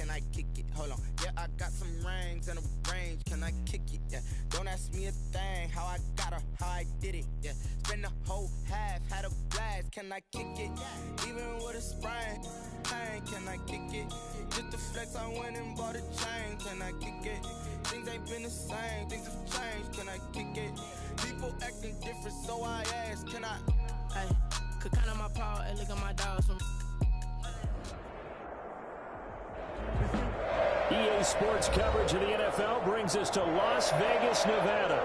can I kick it? Hold on. Yeah, I got some rings and a range, can I kick it? Yeah, don't ask me a thing, how I got her, how I did it. Yeah, spend the whole half, had a blast, can I kick it? Even with a sprain, pain, can I kick it? Just the flex, I went and bought a chain, can I kick it? Things ain't been the same, things have changed, can I kick it? People acting different, so I ask, can I? Hey, could count on my paw and look at my dogs from. EA Sports coverage of the NFL brings us to Las Vegas, Nevada.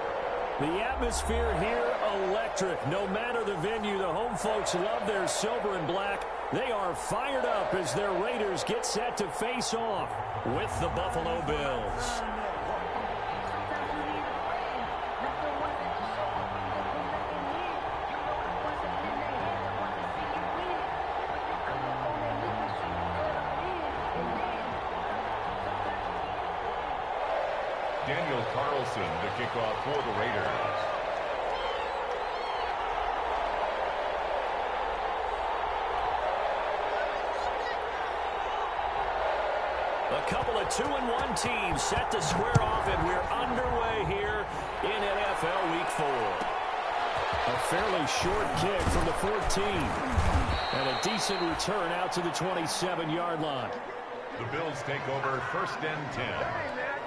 The atmosphere here, electric. No matter the venue, the home folks love their silver and black. They are fired up as their Raiders get set to face off with the Buffalo Bills. Daniel Carlson to kick off for the Raiders. A couple of 2-1 teams set to square off, and we're underway here in NFL Week 4. A fairly short kick from the 14. And a decent return out to the 27-yard line. The Bills take over 1st and 10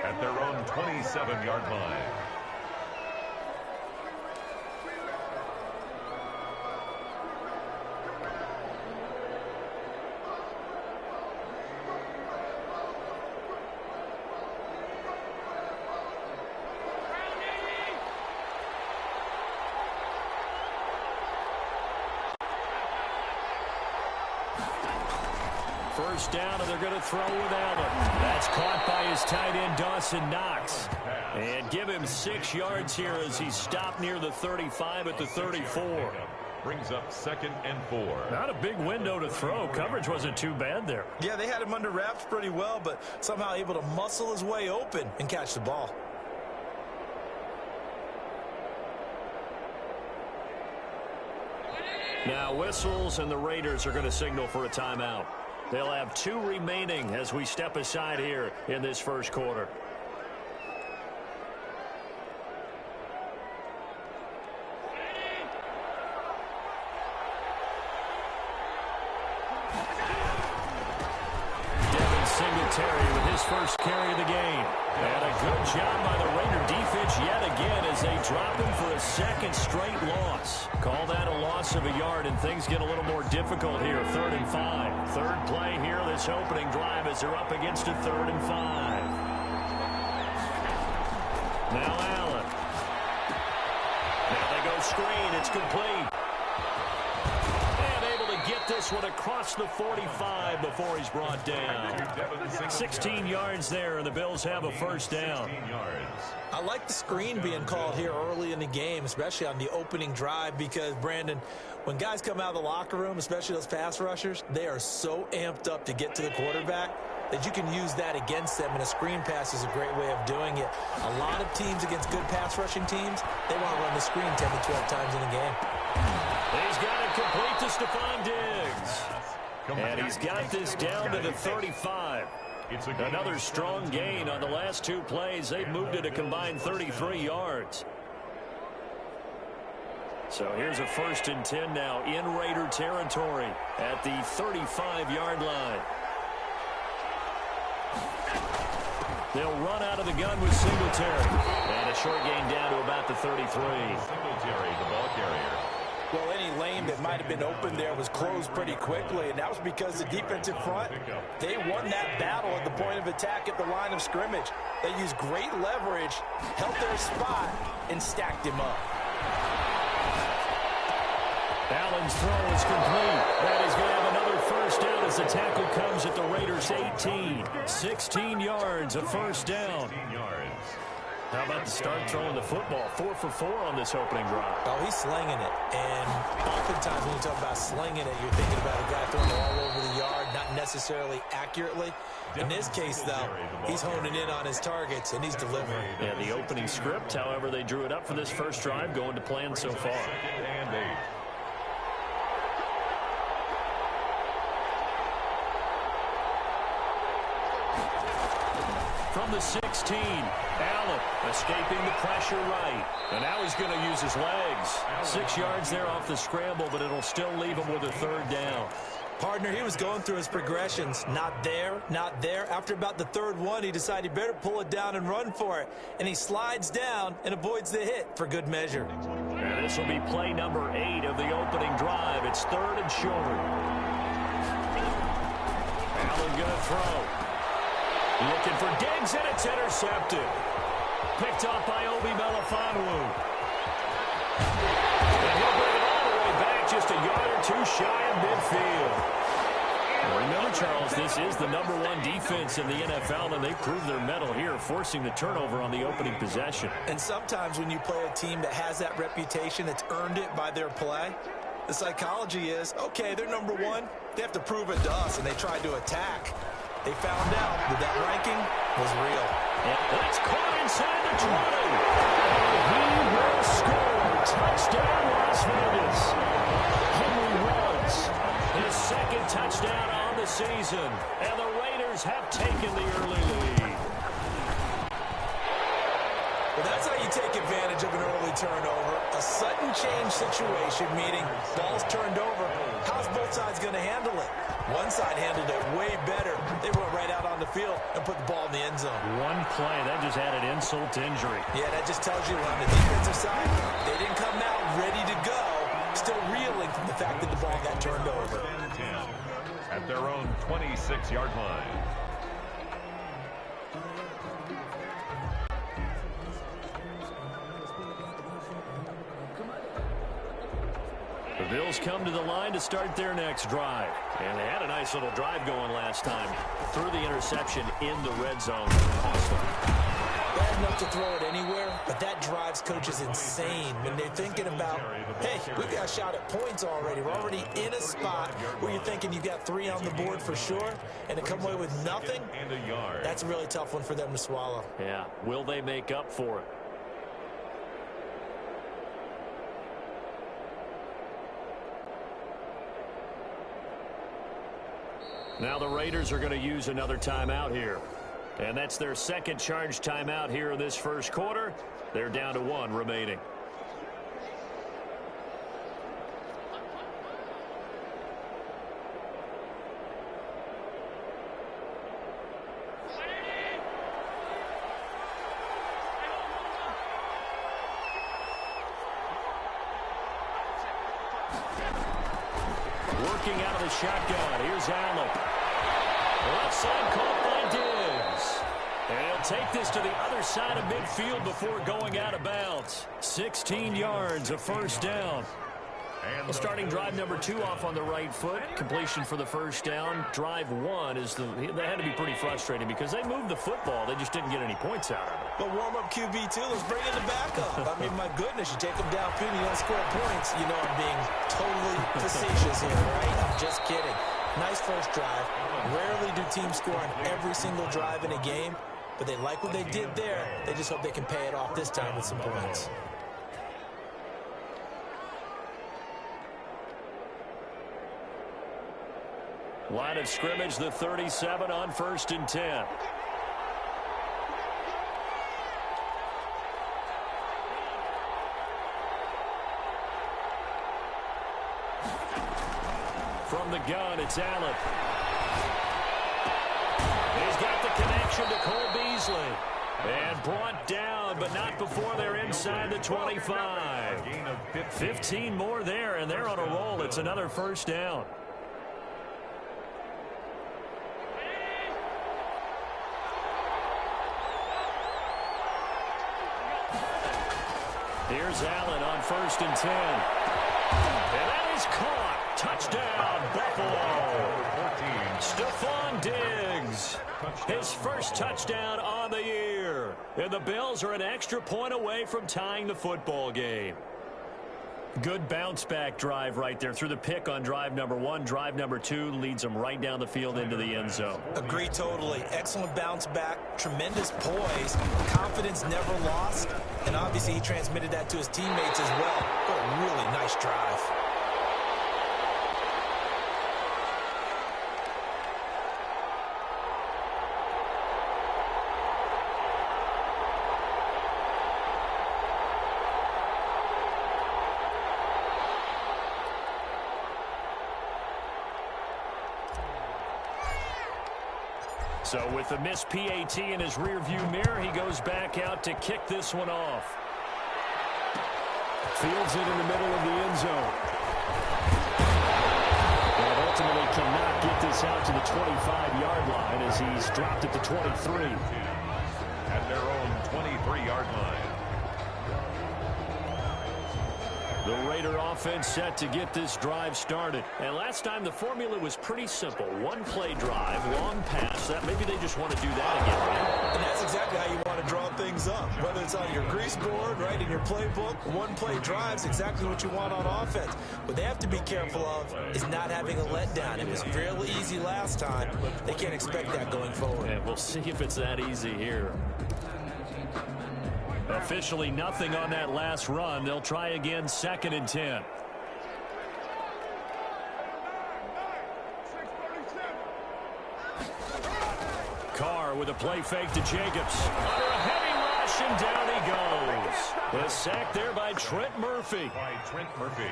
at their own 27-yard line. First down, and they're going to throw with Allen. That's caught by his tight end, Dawson Knox. And give him 6 yards here as he stopped near the 35 at the 34. Brings up 2nd and 4. Not a big window to throw. Coverage wasn't too bad there. Yeah, they had him under wraps pretty well, but somehow able to muscle his way open and catch the ball. Now whistles, and the Raiders are going to signal for a timeout. They'll have 2 remaining as we step aside here in this first quarter. Singletary with his first carry of the game. And a good job by the Raider defense yet again as they drop him for a 2nd straight loss. Call that a loss of a yard, and things get a little more difficult here. 3rd and 5. Third play here this opening drive as they're up against a 3rd and 5. Now Allen. Now they go screen. It's complete. Get this one across the 45 before he's brought down. 16 yards there, and the Bills have a first down. I like the screen being called here early in the game, especially on the opening drive, because, Brandon, when guys come out of the locker room, especially those pass rushers, they are so amped up to get to the quarterback that you can use that against them, and a screen pass is a great way of doing it. A lot of teams against good pass rushing teams, they want to run the screen 10 to 12 times in a game. He's got it complete to Stephon Diggs. And he's got this down to the 35. Another strong gain on the last 2 plays. They've moved it a combined 33 yards. So here's a 1st and 10 now in Raider territory at the 35-yard line. They'll run out of the gun with Singletary. And a short gain down to about the 33. Singletary, the ball carrier. Well, any lane that might have been open there was closed pretty quickly, and that was because the defensive front, they won that battle at the point of attack at the line of scrimmage. They used great leverage, held their spot, and stacked him up. Allen's throw is complete. That is going to have another first down as the tackle comes at the Raiders' 18. 16 yards, a first down. 16 yards. How about the start throwing the football? 4 for 4 on this opening drive. Oh, he's slinging it. And oftentimes when you talk about slinging it, you're thinking about a guy throwing it all over the yard, not necessarily accurately. In this case, though, he's honing in on his targets, and he's delivering. Yeah, the opening script, however, they drew it up for this first drive, going to plan so far. 2nd and 8. From the 16, Allen escaping the pressure right. And now he's going to use his legs. 6 yards there off the scramble, but it'll still leave him with a third down. Partner, he was going through his progressions. Not there, not there. After about the third one, he decided he better pull it down and run for it. And he slides down and avoids the hit for good measure. And this will be play number 8 of the opening drive. It's 3rd and short. Allen going to throw. Looking for Diggs, and it's intercepted. Picked off by Obi Melifonwu. And he'll bring it all the way back, just a yard or two shy of midfield. Remember, Charles, this is the #1 defense in the NFL, and they proved their mettle here, forcing the turnover on the opening possession. And sometimes when you play a team that has that reputation, that's earned it by their play, the psychology is, okay, they're #1. They have to prove it to us, and they tried to attack. They found out that that ranking was real. That's caught inside the 20. He will score. Touchdown, Las Vegas. Henry Ruggs, his 2nd touchdown on the season. And the Raiders have taken the early lead. Well, that's how you take advantage of an early turnover. A sudden change situation, meaning ball's turned over. How's both sides going to handle it? One side handled it way better. They went right out on the field and put the ball in the end zone. One play, that just added insult to injury. Yeah, that just tells you on the defensive side, they didn't come out ready to go, still reeling from the fact that the ball got turned over. At their own 26-yard line. The Bills come to the line to start their next drive. And they had a nice little drive going last time. Threw the interception in the red zone. Bad enough to throw it anywhere, but that drives coaches insane when they're thinking about, hey, we got a shot at points already. We're already in a spot where you're thinking you got 3 on the board for sure, and to come away with nothing, that's a really tough one for them to swallow. Yeah, will they make up for it? Now the Raiders are going to use another timeout here. And that's their 2nd charge timeout here in this first quarter. They're down to 1 remaining. Working out of the shotgun. Here's Allen. Left side caught by Diggs. And he'll take this to the other side of midfield before going out of bounds. 16 yards, a first down. Well, starting drive number 2 off on the right foot. Completion for the first down. Drive 1 is they had to be pretty frustrating because they moved the football. They just didn't get any points out of it. But warm-up QB2, let's bring in the backup. I mean, my goodness, you take them downfield and you don't score points. You know I'm being totally facetious here, right? I'm just kidding. Nice first drive. Rarely do teams score on every single drive in a game, but they like what they did there. They just hope they can pay it off this time with some points. Line of scrimmage, the 37 on 1st and 10. From the gun, it's Allen. He's got the connection to Cole Beasley. And brought down, but not before they're inside the 25. 15 more there, and they're on a roll. It's another first down. Here's Allen on 1st and 10. And that is caught. Touchdown, Buffalo. Stephon Diggs. His first touchdown on the year. And the Bills are an extra point away from tying the football game. Good bounce-back drive right there. Through the pick on drive number 1. Drive number 2 leads them right down the field into the end zone. Agree totally. Excellent bounce back. Tremendous poise. Confidence never lost. And obviously he transmitted that to his teammates as well. What a really nice drive. So with the missed PAT in his rearview mirror, he goes back out to kick this one off. Fields it in the middle of the end zone. And ultimately cannot get this out to the 25-yard line as he's dropped at the 23. At their own 23-yard line. The Raider offense set to get this drive started. And last time the formula was pretty simple. One-play drive, long pass. That maybe they just want to do that again, right? And that's exactly how you want to draw things up. Whether it's on your grease board, right, in your playbook, one-play drives exactly what you want on offense. What they have to be careful of is not having a letdown. It was fairly easy last time. They can't expect that going forward. And we'll see if it's that easy here. Officially nothing on that last run. They'll try again, 2nd and 10. Carr with a play fake to Jacobs. Under a heavy rush, and down he goes. The sack there by Trent Murphy.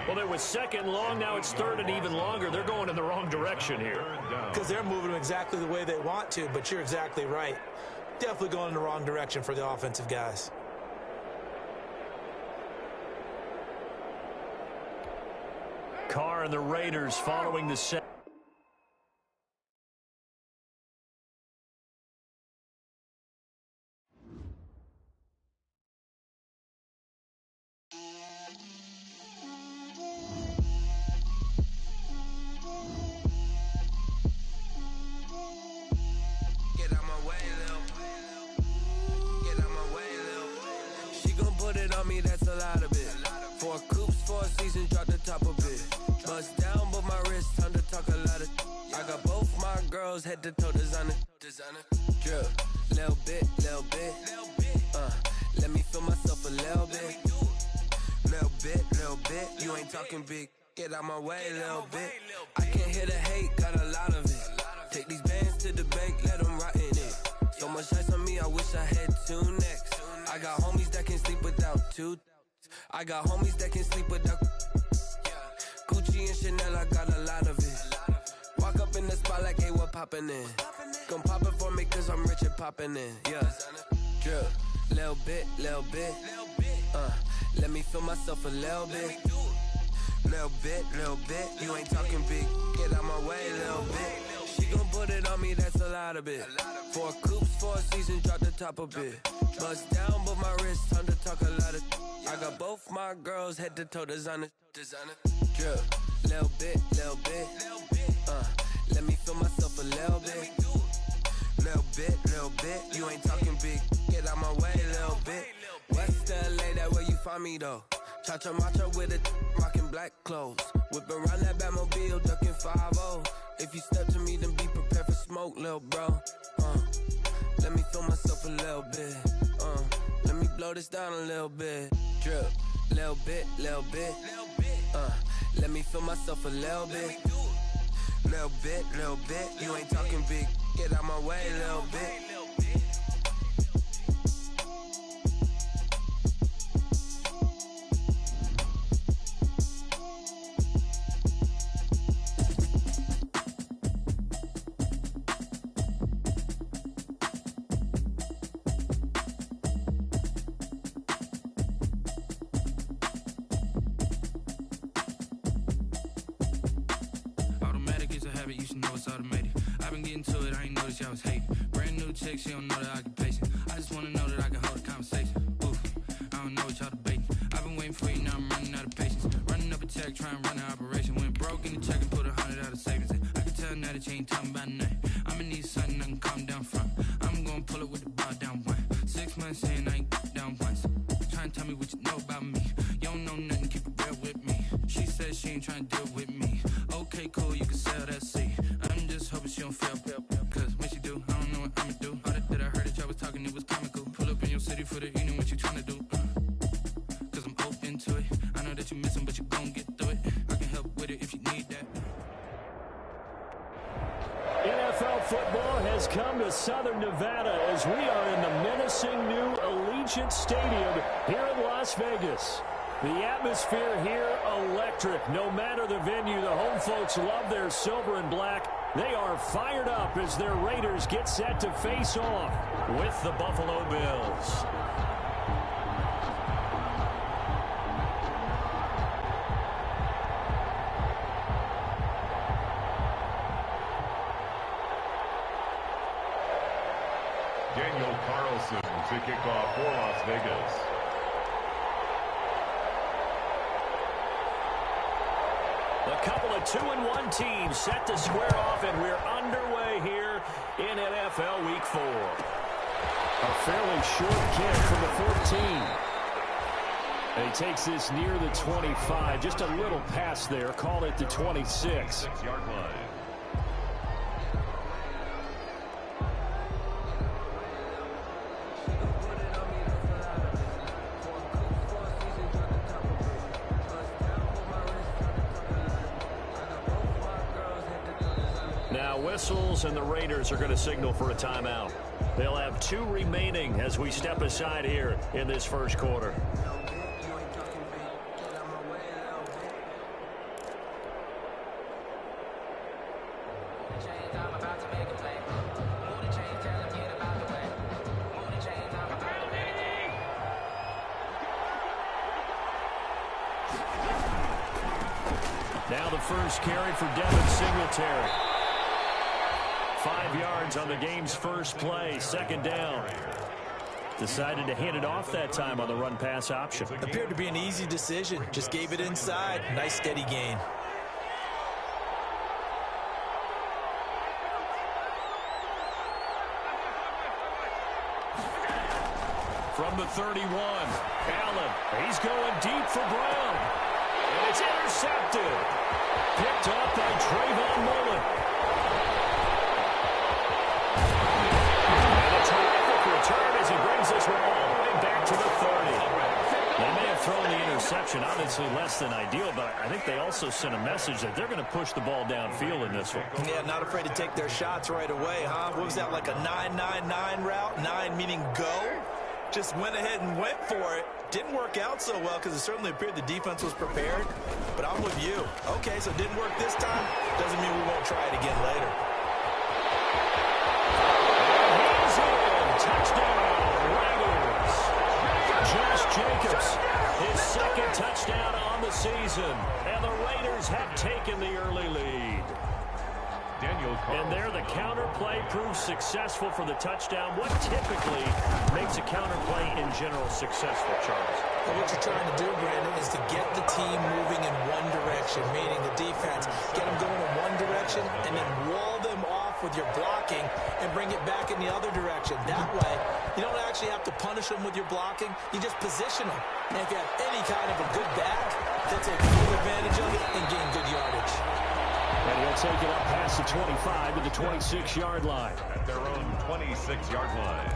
Well, there was 2nd long. Now it's 3rd and even longer. They're going in the wrong direction here. Because they're moving exactly the way they want to, but you're exactly right. Definitely going in the wrong direction for the offensive guys. Carr and the Raiders following the set. Get out my way, Lil. Get out my way, Lil. She gon' put it on me, that's a lot of it. 4 coops, 4 seasons, drop the top of it. Bust down, but my wrist, time to talk a lot of. I got both my girls head to toe designer. Drip, little bit, little bit. Let me feel myself a little bit. Little bit. You ain't talking big. Get out my way, little bit. I can't hear the hate, got a lot of it. Take these bands to the bank, let them rot in it. So much ice on me, I wish I had 2 necks. I got homies that can sleep without 2. I got homies that can sleep without. Gucci and Chanel, I got a lot of it. Walk up in the spot like, hey, what poppin' in? Gon' pop it for me cause I'm rich and poppin' in. Yeah. Drip, little bit. Let me feel myself a little bit. Little bit. You ain't talking big. Get out my way, little bit. She gon' put it on me, that's a lot of it. 4 coops, 4 seasons, drop the top of it. Bust down, but my wrist, time to talk a lot of. I got both my girls head to toe designer. Drip, little bit. Let me feel myself a little bit. Little bit. You ain't talking big. Get out my way, little bit. West LA, that where you find me though. Cha-cha matcha with it, rocking black clothes. Whip around that Batmobile, ducking 5-0. If you step to me, then be prepared for smoke, little bro. Let me feel myself a little bit. Let me blow this down a little bit. Drip, little bit. Let me feel myself a little bit. Little bit. You ain't talking big. Get out my way, little bit. You should know it's automated. I've been getting to it, I ain't noticed y'all was hating. Brand new chick, she don't know the occupation. I just wanna know that I can hold a conversation. Oof, I don't know what y'all debating. I've been waiting for you, now I'm running out of patience. Running up a check, trying to run an operation. Went broke in the check and put 100 out of savings. I can tell now that you ain't talking about nothing. I'ma need something I can calm down from. I'm gonna pull it with the bar down one. 6 months in, I ain't down once. Trying to tell me what you know about me. You don't know nothing, keep it real with me. She said she ain't trying to deal with me. Okay, cool, you can sell that seat. I'm just hoping she don't fail. Cause when she do, I don't know what I'ma do. All that I heard that y'all was talking, it was comical. Pull up in your city for the evening, what you tryna do? Cause I'm open to it. I know that you missing, but you gon' get through it. I can help with it if you need that. NFL football has come to Southern Nevada as we are in the menacing new Allegiant Stadium here in Las Vegas. The atmosphere here, electric. No matter the venue, the home folks love their silver and black. They are fired up as their Raiders get set to face off with the Buffalo Bills. Daniel Carlson to kick off for Las Vegas. A couple of 2-1 teams set to square off, and we're underway here in NFL Week 4. A fairly short kick from the 14. And he takes this near the 25. Just a little pass there. Call it the 26. 6-yard line. Whistles, and the Raiders are going to signal for a timeout. They'll have 2 remaining as we step aside here in this first quarter. Now the first carry for Devin Singletary. 5 yards on the game's first play, second down. Decided to hand it off that time on the run-pass option. Appeared to be an easy decision. Just gave it inside. Nice steady gain. From the 31, Allen. He's going deep for Brown. And it's intercepted. Picked up by Trayvon Mullen. Return as he brings this one all the way back to the 30. They may have thrown the interception, obviously less than ideal, but I think they also sent a message that they're going to push the ball downfield in this one. Yeah, not afraid to take their shots right away, huh? What was that, like a 9-9-9 route? 9 meaning go? Just went ahead and went for it. Didn't work out so well because it certainly appeared the defense was prepared, but I'm with you. Okay, so it didn't work this time. Doesn't mean we won't try it again later. Touchdown, Raiders. Josh Jacobs, his second touchdown on the season. And the Raiders have taken the early lead. And there the counter play proves successful for the touchdown. What typically makes a counter play in general successful, Charles? And what you're trying to do, Brandon, is to get the team moving in one direction, meaning the defense, get them going in one direction and then wall them off with your blocking and bring it back in the other direction. That way, you don't actually have to punish them with your blocking. You just position them. And if you have any kind of a good back, they'll take full advantage of it and gain good yardage. And he'll take it up past the 25 to the 26-yard line. At their own 26-yard line.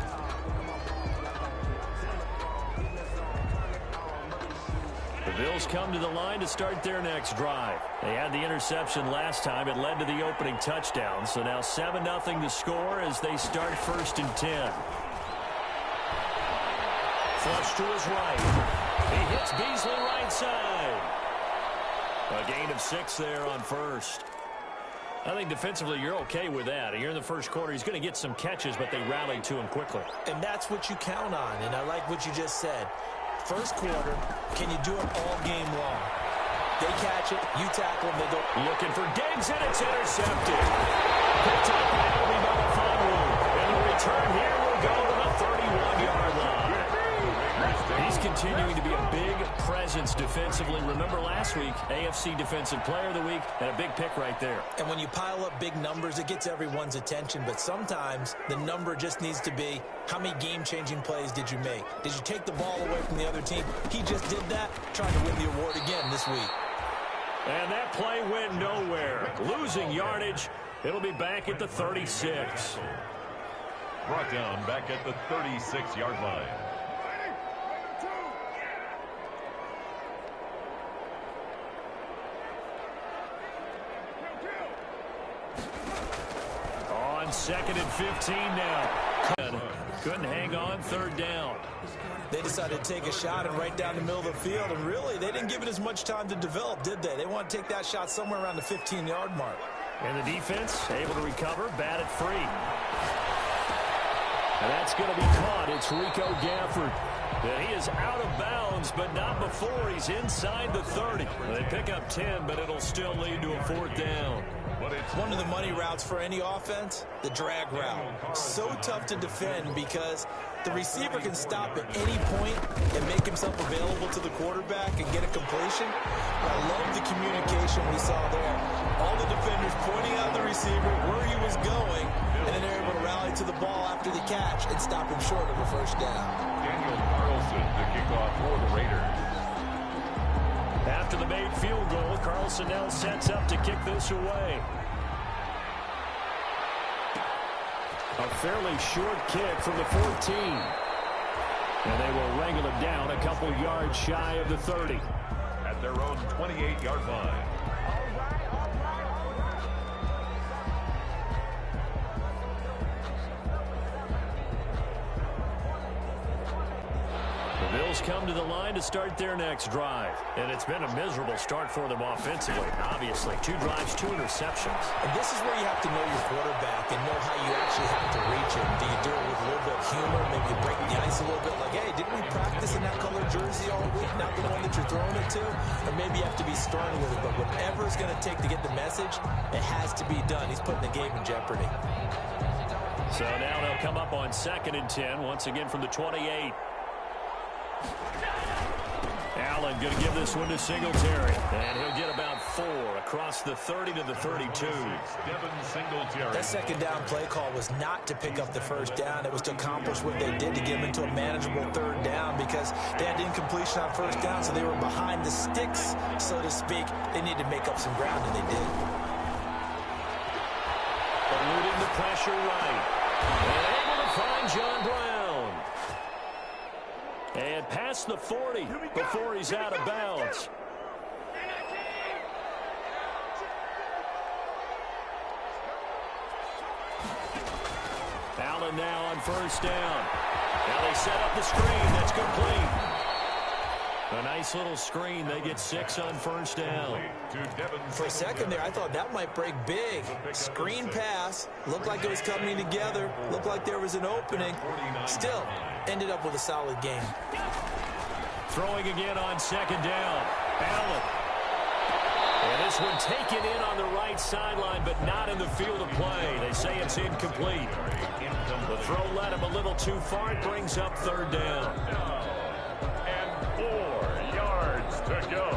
The Bills come to the line to start their next drive. They had the interception last time. It led to the opening touchdown. So now 7-0 to score as they start 1st and 10. Flush to his right. He hits Beasley right side. A gain of 6 there on first. I think defensively you're okay with that. Here in the first quarter, he's going to get some catches, but they rallied to him quickly. And that's what you count on, and I like what you just said. First quarter, can you do it all game long? They catch it, you tackle them, they go. Looking for Diggs, and it's intercepted. Picked up by Fangwu. And the return here will go to the 31-yard line. He's continuing to be a big presence defensively. Remember last week, AFC Defensive Player of the Week, and a big pick right there. And when you pile up big numbers, it gets everyone's attention. But sometimes the number just needs to be, how many game-changing plays did you make? Did you take the ball away from the other team? He just did that, trying to win the award again this week. And that play went nowhere. Losing yardage. It'll be back at the 36. Brought down back at the 36-yard line. On 2nd and 15 now. Couldn't hang on, 3rd down. They decided to take a shot and right down the middle of the field, and really, they didn't give it as much time to develop, did they? They want to take that shot somewhere around the 15-yard mark. And the defense able to recover, batted free. And that's going to be caught. It's Rico Gafford. And he is out of bounds, but not before he's inside the 30. They pick up 10, but it'll still lead to a 4th down. One of the money routes for any offense, the drag route. So tough to defend because the receiver can stop at any point and make himself available to the quarterback and get a completion. I love the communication we saw there. All the defenders pointing out the receiver where he was going, and then they're able to rally to the ball after the catch and stop him short of a 1st down. Daniel Carlson, the kickoff for the Raiders. After the made field goal, Carlson now sets up to kick this away. A fairly short kick from the 14. And they will wrangle it down a couple yards shy of the 30. At their own 28-yard line. The Bills come to the line to start their next drive. And it's been a miserable start for them offensively. Obviously, 2 drives, 2 interceptions. And this is where you have to know your quarterback and know how you actually have to reach him. Do you do it with a little bit of humor? Maybe you break the ice a little bit like, hey, didn't we practice in that colored jersey all week? Not the one that you're throwing it to? Or maybe you have to be stern with it. But whatever it's going to take to get the message, it has to be done. He's putting the game in jeopardy. So now they'll come up on 2nd and 10, once again from the 28. Allen going to give this one to Singletary. And he'll get about 4 across the 30 to the 32. That 2nd down play call was not to pick up the 1st down. It was to accomplish what they did to get them into a manageable 3rd down because they had incompletion on 1st down, so they were behind the sticks, so to speak. They needed to make up some ground, and they did. Eluding the pressure right. And able to find John Brown. And past the 40 before he's out of bounds. Allen now on 1st down. Now they set up the screen. That's complete. A nice little screen. They get 6 on 1st down. For a second there, I thought that might break big. Screen pass. Looked like it was coming together. Looked like there was an opening. Still, ended up with a solid game. Throwing again on 2nd down. Allen. And this one taken in on the right sideline, but not in the field of play. They say it's incomplete. The throw led him a little too far. It brings up 3rd down. And 4 yards to go.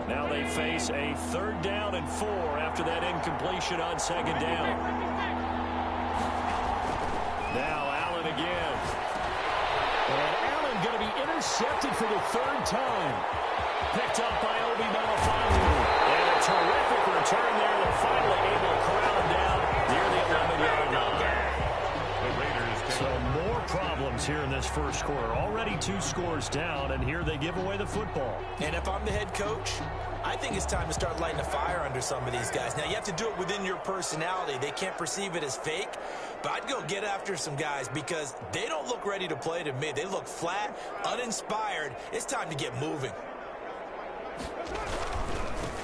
Now they face a 3rd down and 4 after that incompletion on 2nd down. Now Allen again. And Allen going to be intercepted for the 3rd time. Picked up by Obi Melifonwu. And a terrific return there. They're finally able to corral him down near the 11-yard line. So more problems here in this 1st quarter. Already 2 scores down, and here they give away the football. And if I'm the head coach, I think it's time to start lighting a fire under some of these guys. Now, you have to do it within your personality. They can't perceive it as fake, but I'd go get after some guys because they don't look ready to play to me. They look flat, uninspired. It's time to get moving.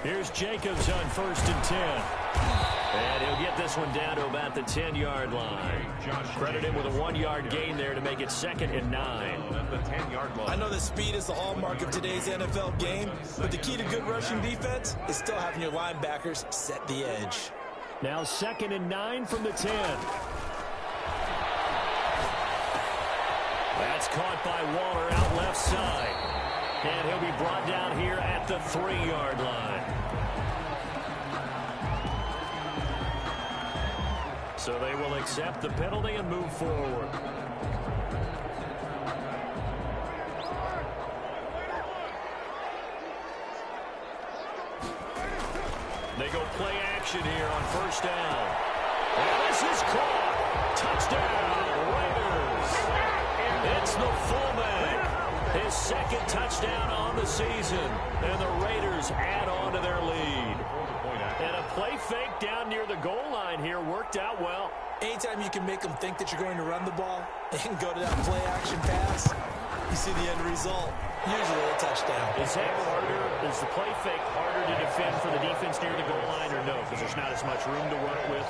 Here's Jacobs on 1st and 10. And he'll get this one down to about the 10-yard line. Credit him with a 1-yard gain there to make it 2nd and 9. I know that speed is the hallmark of today's NFL game, but the key to good rushing defense is still having your linebackers set the edge. Now 2nd and 9 from the 10. That's caught by Waller out left side. And he'll be brought down here at the 3-yard line. So they will accept the penalty and move forward. They go play action here on 1st down. And this is caught. Touchdown, Raiders. It's the fullback. His 2nd touchdown on the season. And the Raiders add on to their lead. And a play fake down near the goal line here worked out well. Anytime you can make them think that you're going to run the ball and go to that play action pass, you see the end result. Usually a touchdown. Is that harder? Is the play fake harder to defend for the defense near the goal line or no? Because there's not as much room to work with.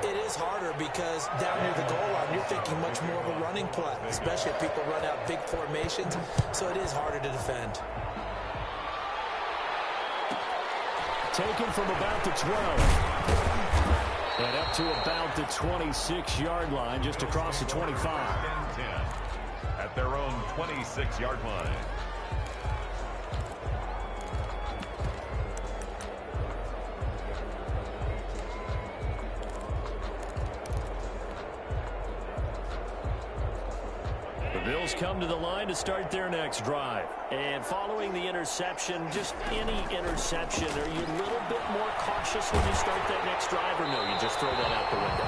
It is harder because down near the goal line, you're thinking much more of a running play, especially if people run out big formations. So it is harder to defend. Taken from about the 12. And up to about the 26-yard line, just across the 25. 10 at their own 26-yard line. The Bills come to the line to start their next drive. And following the interception, just any interception, are you a little bit more cautious when you start that next drive, or no, you just throw that out the window?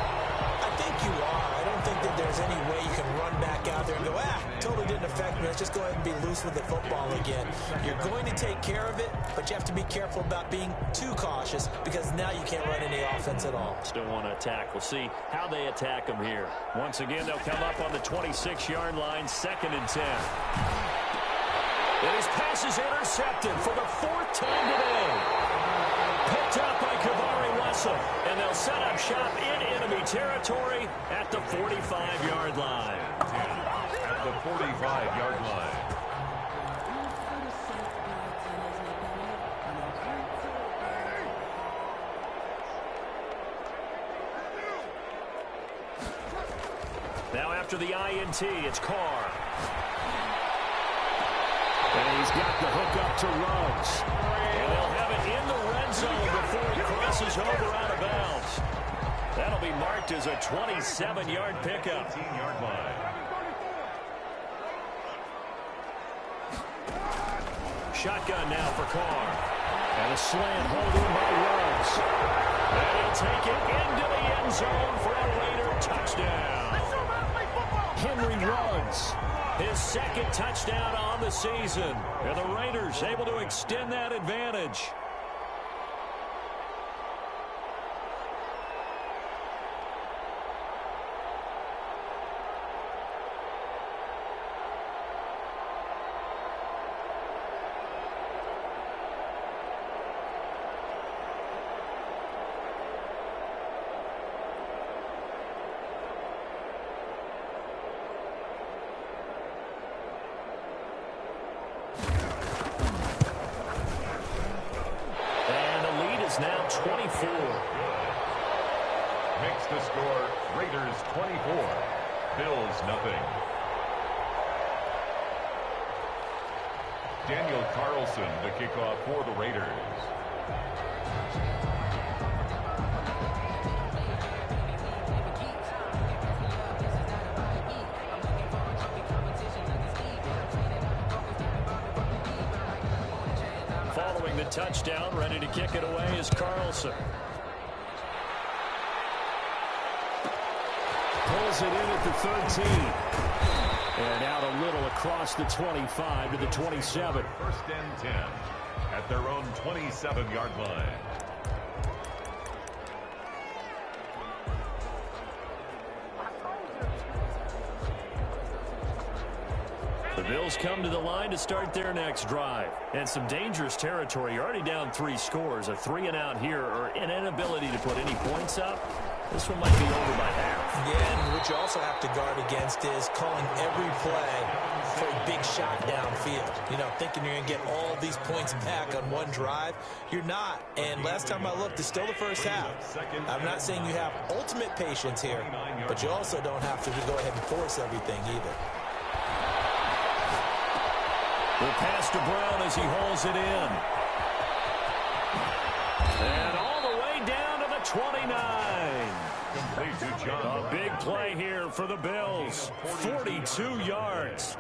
I think you are. I don't think that there's any way you can run back out there and go, totally didn't affect me. Let's just go ahead and be loose with the football again. You're going to take care of it, but you have to be careful about being too cautious because now you can't run any offense at all. Still want to attack. We'll see how they attack them here. Once again, they'll come up on the 26-yard line, 2nd and 10. And his pass is intercepted for the 4th time today. Picked up by Kavari Russell, and they'll set up shop in enemy territory at the 45-yard line. At the 45-yard line. Now after the INT, it's Carr. And he's got the hook up to Ruggs. And they'll have it in the red zone before he crosses over out of bounds. That'll be marked as a 27-yard pickup. 18-yard line. Shotgun now for Carr. And a slant hold in by Ruggs. And he'll take it into the end zone for a Raider touchdown. Henry Ruggs, his 2nd touchdown on the season. And the Raiders able to extend that advantage. Now 24. Makes the score Raiders 24. Bills nothing. Daniel Carlson the kickoff for the Raiders. Following the touchdown, ready to kick it away is Carlson. Pulls it in at the 13. And out a little across the 25 to the 27. 1st and 10 at their own 27-yard line. The Bills come to the line to start their next drive. And some dangerous territory. You're already down 3 scores. A 3-and-out here or an inability to put any points up. This one might be over by half. Yeah, and what you also have to guard against is calling every play for a big shot downfield. You know, thinking you're going to get all these points back on one drive. You're not. And last time I looked, it's still the first half. I'm not saying you have ultimate patience here, but you also don't have to go ahead and force everything either. The pass to Brown as he hauls it in. And all the way down to the 29. A big play here for the Bills. 42 yards.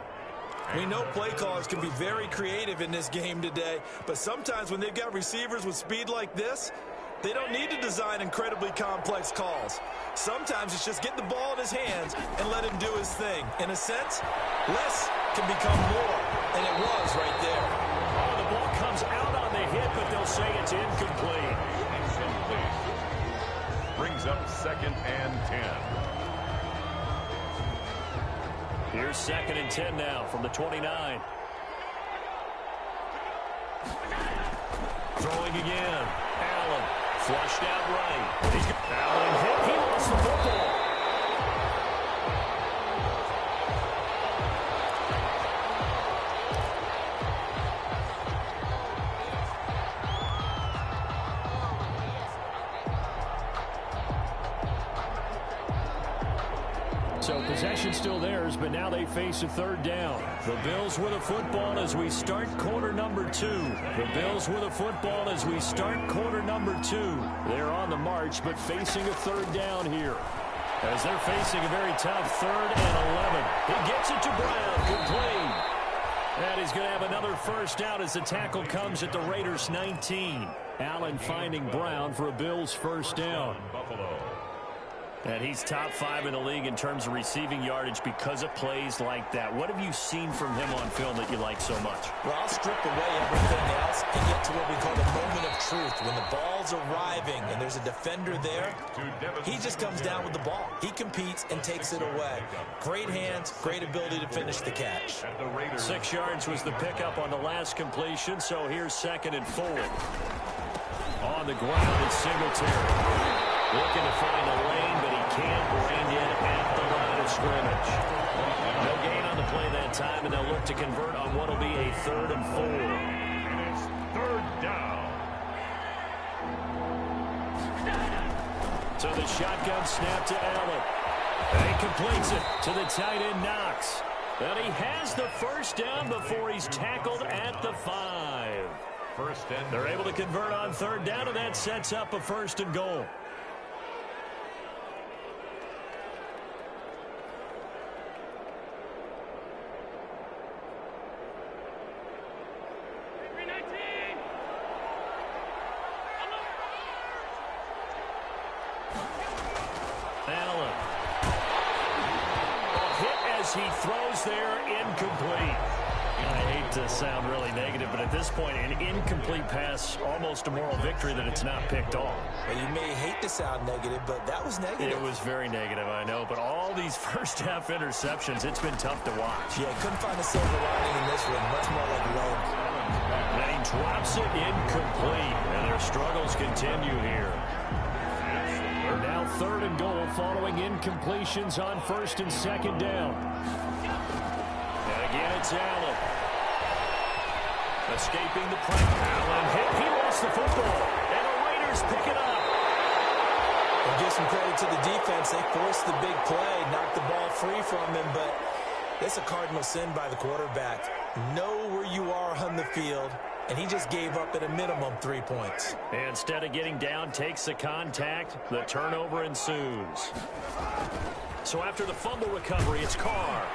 We know play callers can be very creative in this game today, but sometimes when they've got receivers with speed like this, they don't need to design incredibly complex calls. Sometimes it's just get the ball in his hands and let him do his thing. In a sense, less can become more, and it was right there. Oh, the ball comes out on the hit, but they'll say it's incomplete. Brings up 2nd and 10. Here's 2nd and 10 now from the 29. Throwing again. Allen flushed out right. Allen hit. He lost the football. So possession still theirs, but now they face a third down. The Bills with a football as we start quarter number 2. The Bills with a football as we start quarter number 2. They're on the march, but facing a third down here. As they're facing a very tough 3rd and 11. He gets it to Brown, complete. And he's going to have another first down as the tackle comes at the Raiders' 19. Allen finding Brown for a Bills first down. And he's top 5 in the league in terms of receiving yardage because of plays like that. What have you seen from him on film that you like so much? Well, I'll strip away everything else and get to what we call the moment of truth. When the ball's arriving and there's a defender there, he just comes down with the ball. He competes and takes it away. Great hands, great ability to finish the catch. 6 yards was the pickup on the last completion, so here's 2nd and 4. On the ground, it's Singletary. Looking to find a lane, but he can't bring it at the line of scrimmage. No gain on the play that time, and they'll look to convert on what will be a 3rd and 4. And it's 3rd down. So the shotgun snap to Allen. And he completes it to the tight end Knox. And he has the first down before he's tackled at the 5. They're able to convert on 3rd down, and that sets up a 1st and goal. Allen. A hit as he throws there, incomplete. I hate to sound really negative, but at this point, an incomplete pass, almost a moral victory that it's not picked off. Well, you may hate to sound negative, but that was negative. It was very negative, I know, but all these first-half interceptions, it's been tough to watch. Yeah, couldn't find a silver lining in this one. Much more like lead. And he drops it incomplete, and their struggles continue here. Now 3rd and goal following incompletions on 1st and 2nd down. And again, it's Allen. Escaping the pressure. Allen hit. He lost the football. And the Raiders pick it up. And give some credit to the defense. They forced the big play, knocked the ball free from him, but it's a cardinal sin by the quarterback. Know where you are on the field, and he just gave up at a minimum 3 points. Instead of getting down, takes the contact. The turnover ensues. So after the fumble recovery, it's Carr.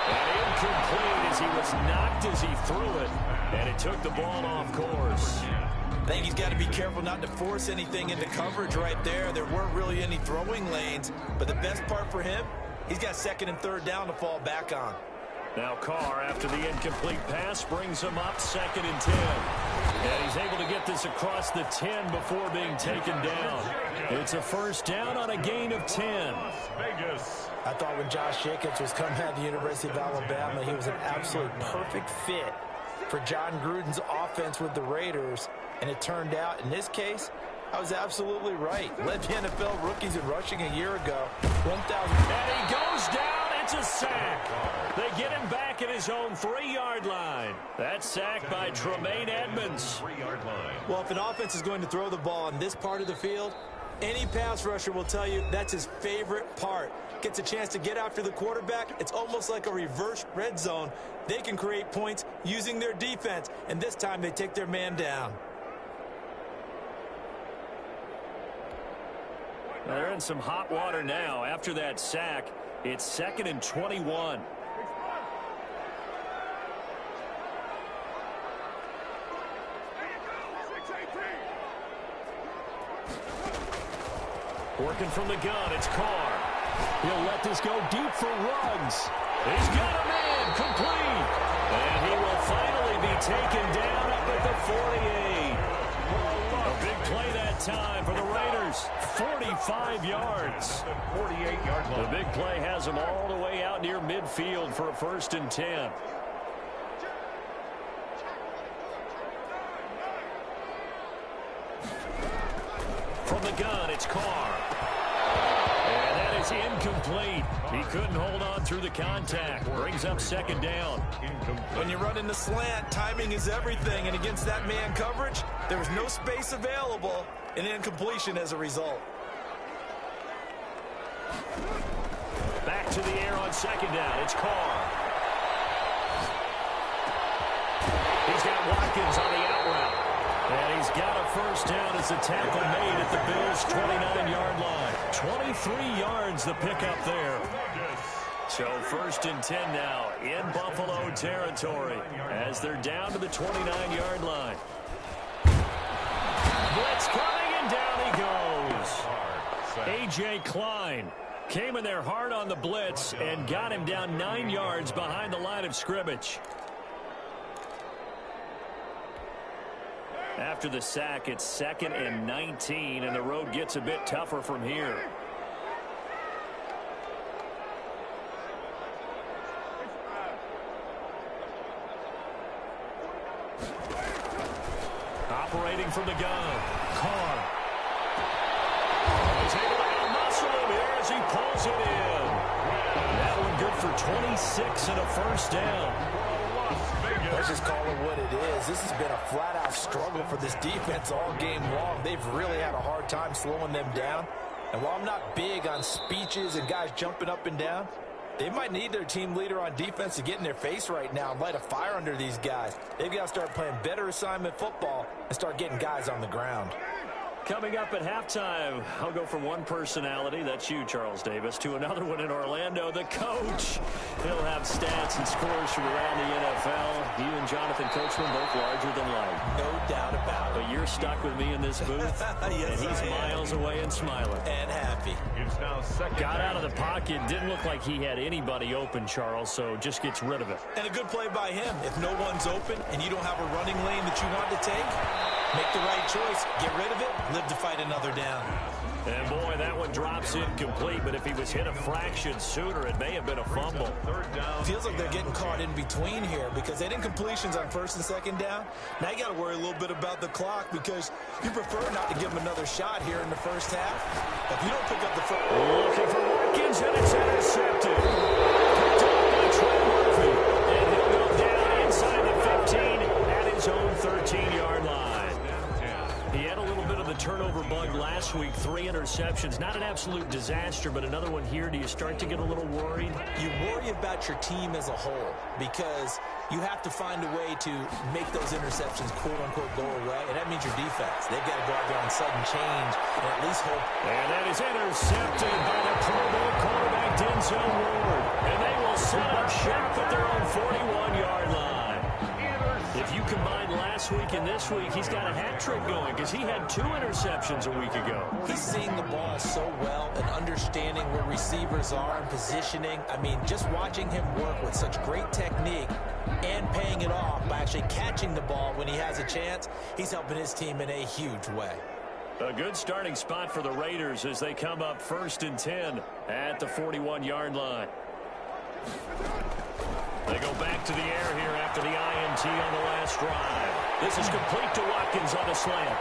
And incomplete as he was knocked as he threw it. And it took the ball off course. I think he's got to be careful not to force anything into coverage right there. There weren't really any throwing lanes. But the best part for him, he's got 2nd and 3rd down to fall back on. Now Carr, after the incomplete pass, brings him up 2nd and 10. And he's able to get this across the 10 before being taken down. It's a first down on a gain of 10. Vegas. I thought when Josh Jacobs was coming out of the University of Alabama, he was an absolute perfect fit for John Gruden's offense with the Raiders. And it turned out, in this case, I was absolutely right. Led the NFL rookies in rushing a year ago. 1,000. And he goes down. It's a sack. They get him back at his own 3-yard line. That's sacked by Tremaine Edmonds. 3-yard line. Well, if an offense is going to throw the ball on this part of the field, any pass rusher will tell you that's his favorite part. Gets a chance to get after the quarterback. It's almost like a reverse red zone. They can create points using their defense, and this time they take their man down. They're in some hot water now. After that sack, it's 2nd and 21. Working from the gun, it's Carr. He'll let this go deep for Ruggs. He's got a man complete. And he will finally be taken down up at the 48. A big play that time for the Raiders. 45 yards. 48-yard line. The big play has them all the way out near midfield for a 1st and 10. it's Carr. And that is incomplete. He couldn't hold on through the contact. Brings up second down. When you run in the slant, timing is everything. And against that man coverage, there was no space available. An incompletion as a result. Back to the air on second down. It's Carr. He's got Watkins on the out route. And he's got a first down as the tackle made at the Bills' 29-yard line. 23 yards the pickup there. So first and 10 now in Buffalo territory as they're down to the 29-yard line. Blitz coming, and down he goes. A.J. Klein came in there hard on the blitz and got him down 9 yards behind the line of scrimmage. After the sack, it's 2nd and 19, and the road gets a bit tougher from here. Operating from the gun, Carr. He's able to out-muscle him here as he pulls it in. That one good for 26 and a first down. Let's just call it what it is. This has been a flat-out struggle for this defense all game long. They've really had a hard time slowing them down. And while I'm not big on speeches and guys jumping up and down, they might need their team leader on defense to get in their face right now and light a fire under these guys. They've got to start playing better assignment football and start getting guys on the ground. Coming up at halftime, I'll go from one personality, that's you, Charles Davis, to another one in Orlando, the coach. He'll have stats and scores from around the NFL. You and Jonathan Coachman both larger than life. No doubt about it. But you're stuck with me in this booth, yes, and he's miles away and smiling. And happy. It's now second. Got out of the pocket, didn't look like he had anybody open, Charles, so just gets rid of it. And a good play by him. If no one's open and you don't have a running lane that you want to take, make the right choice, get rid of it, live to fight another down. And boy, that one drops incomplete, but if he was hit a fraction sooner, it may have been a fumble. Feels like they're getting caught in between here because they didn't completions on first and second down. Now you got to worry a little bit about the clock because you prefer not to give them another shot here in the first half. If you don't pick up the first... Looking for Watkins, and it's intercepted. Picked up by Trey Murphy. And he'll go down inside the 15 at his own 13-yard line. He had a little bit of the turnover bug last week, 3 interceptions. Not an absolute disaster, but another one here. Do you start to get a little worried? You worry about your team as a whole because you have to find a way to make those interceptions, quote-unquote, go away, and that means your defense. They've got to go out there on sudden change and at least hope. And that is intercepted by the Pro Bowl quarterback, Denzel Ward. And they will set up shop at their own 41-yard line. If you combine last week and this week, he's got a hat trick going because he had 2 interceptions a week ago. He's seeing the ball so well and understanding where receivers are and positioning. I mean, just watching him work with such great technique and paying it off by actually catching the ball when he has a chance, he's helping his team in a huge way. A good starting spot for the Raiders as they come up 1st and 10 at the 41-yard line. They go back to the air here after the INT on the last drive. This is complete to Watkins on a slant.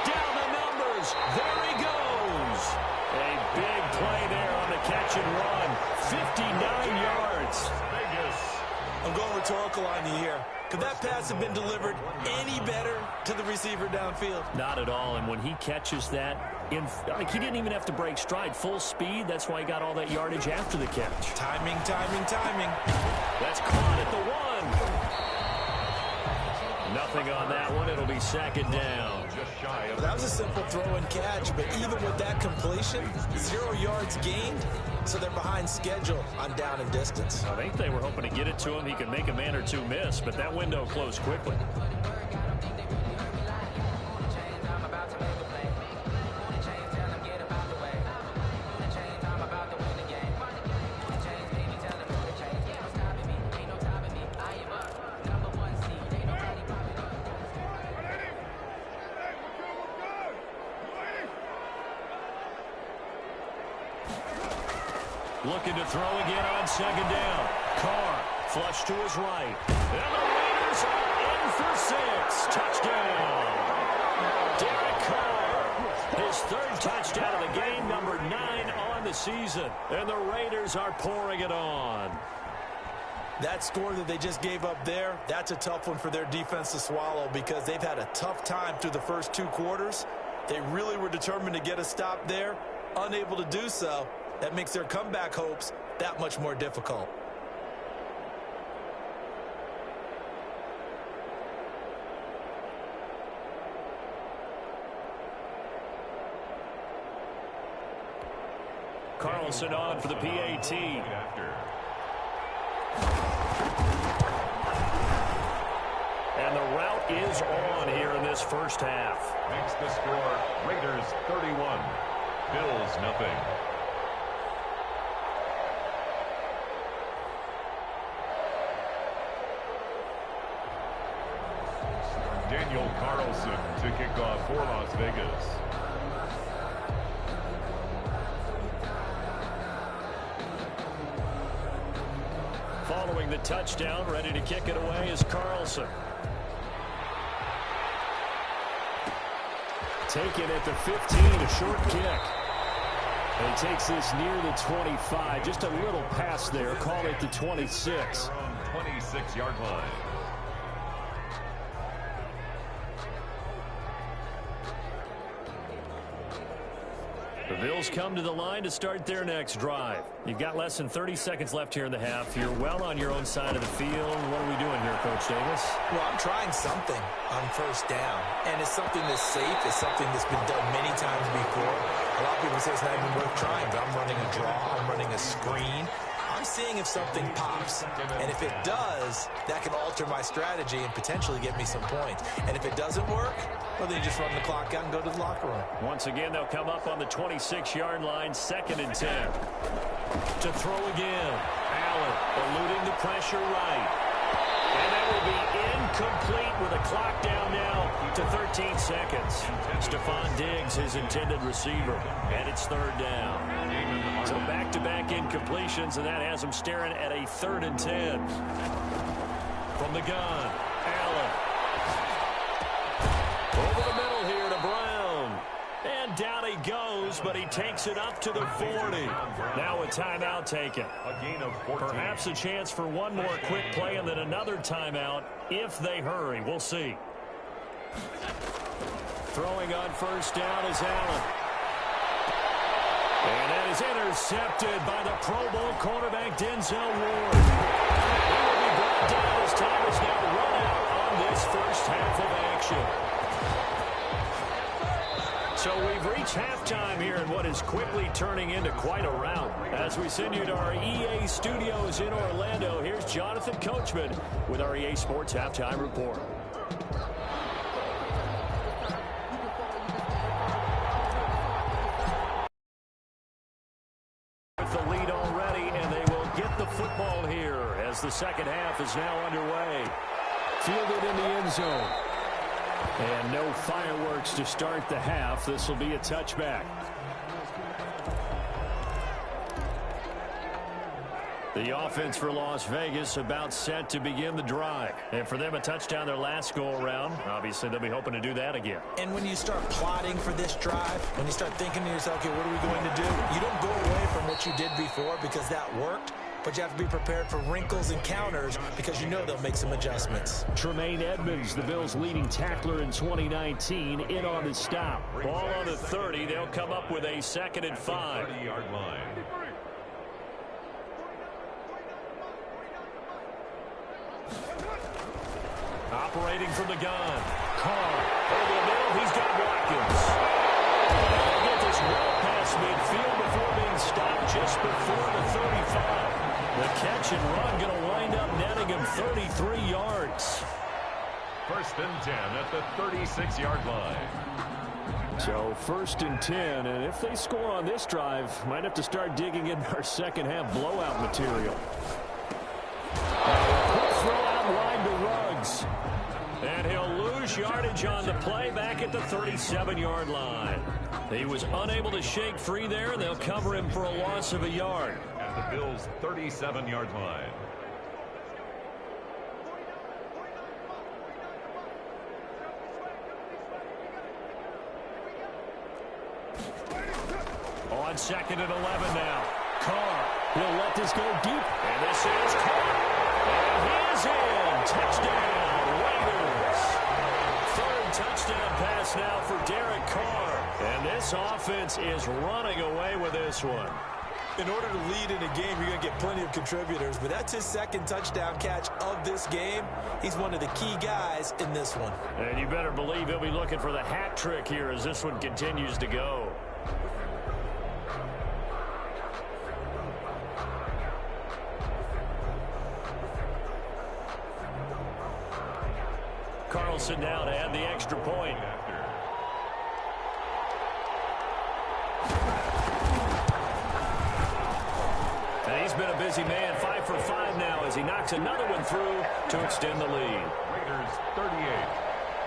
Down the numbers. There he goes. A big play there on the catch and run. 59 yards. I'm going rhetorical on you here. Could that pass have been delivered any better to the receiver downfield? Not at all, and when he catches that, he didn't even have to break stride. Full speed, that's why he got all that yardage after the catch. Timing, timing, timing. That's caught at the 1. Nothing on that one. It'll be second down. That was a simple throw and catch, but even with that completion, 0 yards gained, so they're behind schedule on down and distance. I think they were hoping to get it to him. He could make a man or two miss, but that window closed quickly. Looking to throw again on second down. Carr, flush to his right. And the Raiders are in for 6. Touchdown. Derek Carr. his third touchdown of the game, number 9 on the season. And the Raiders are pouring it on. That score that they just gave up there, that's a tough one for their defense to swallow because they've had a tough time through the first 2 quarters. They really were determined to get a stop there, unable to do so. That makes their comeback hopes that much more difficult. Carlson on for the PAT. And the route is on here in this first half. Makes the score Raiders 31, Bills nothing. Daniel Carlson to kick off for Las Vegas. Following the touchdown, ready to kick it away is Carlson. Taken at the 15, a short kick. And he takes this near the 25, just a little pass there, call it the 26. 26-yard line. The Bills come to the line to start their next drive. You've got less than 30 seconds left here in the half. You're well on your own side of the field. What are we doing here, Coach Davis? Well, I'm trying something on first down, and it's something that's safe. It's something that's been done many times before. A lot of people say it's not even worth trying, but I'm running a draw. I'm running a screen. I'm seeing if something pops, and if it does, that can alter my strategy and potentially get me some points. And if it doesn't work, well, then you just run the clock out and go to the locker room. Once again, they'll come up on the 26-yard line, 2nd and 10. To throw again. Allen eluding the pressure right. And that will be incomplete with a clock down now to 13 seconds. Stephon Diggs, his intended receiver, and it's 3rd down. So back-to-back incompletions, and that has him staring at a 3rd and 10. From the gun, Allen. Over the middle here to Brown. And down he goes, but he takes it up to the 40. Now a timeout taken. A gain of 14. Perhaps a chance for one more quick play and then another timeout if they hurry. We'll see. Throwing on first down is Allen. And that is intercepted by the Pro Bowl cornerback Denzel Ward. He will be brought down as time is now run out on this first half of action. So we've reached halftime here in what is quickly turning into quite a rout. As we send you to our EA studios in Orlando, here's Jonathan Coachman with our EA Sports Halftime Report. With the lead already, and they will get the football here as the second half is now underway. Fielded in the end zone. And no fireworks to start the half. This will be a touchback. The offense for Las Vegas about set to begin the drive. And for them, a touchdown their last go-around. Obviously, they'll be hoping to do that again. And when you start plotting for this drive, when you start thinking to yourself, okay, what are we going to do? You don't go away from what you did before because that worked. But you have to be prepared for wrinkles and counters because you know they'll make some adjustments. Tremaine Edmonds, the Bills' leading tackler in 2019, in on the stop. Ball on the 30. They'll come up with a 2nd and 5. 30-yard line. Operating from the gun. Carr over the middle. He's got Watkins. He'll get this well past midfield before being stopped just before the 35. The catch and run going to wind up netting him 33 yards. 1st and 10 at the 36-yard line. So 1st and 10, and if they score on this drive, might have to start digging in our second half blowout material. Quick throw out wide to Ruggs. And he'll lose yardage on the play back at the 37-yard line. He was unable to shake free there, and they'll cover him for a loss of a yard. At the Bills' 37-yard line. On 2nd and 11 now. Carr, he'll let this go deep. And this is Carr. And he is in. Touchdown, Raiders. Third touchdown pass now for Derek Carr. And this offense is running away with this one. In order to lead in a game, you're going to get plenty of contributors, but that's his second touchdown catch of this game. He's one of the key guys in this one. And you better believe he'll be looking for the hat trick here as this one continues to go. Carlson now to add the extra point. And he's been a busy man, 5 for 5 now as he knocks another one through to extend the lead. Raiders 38,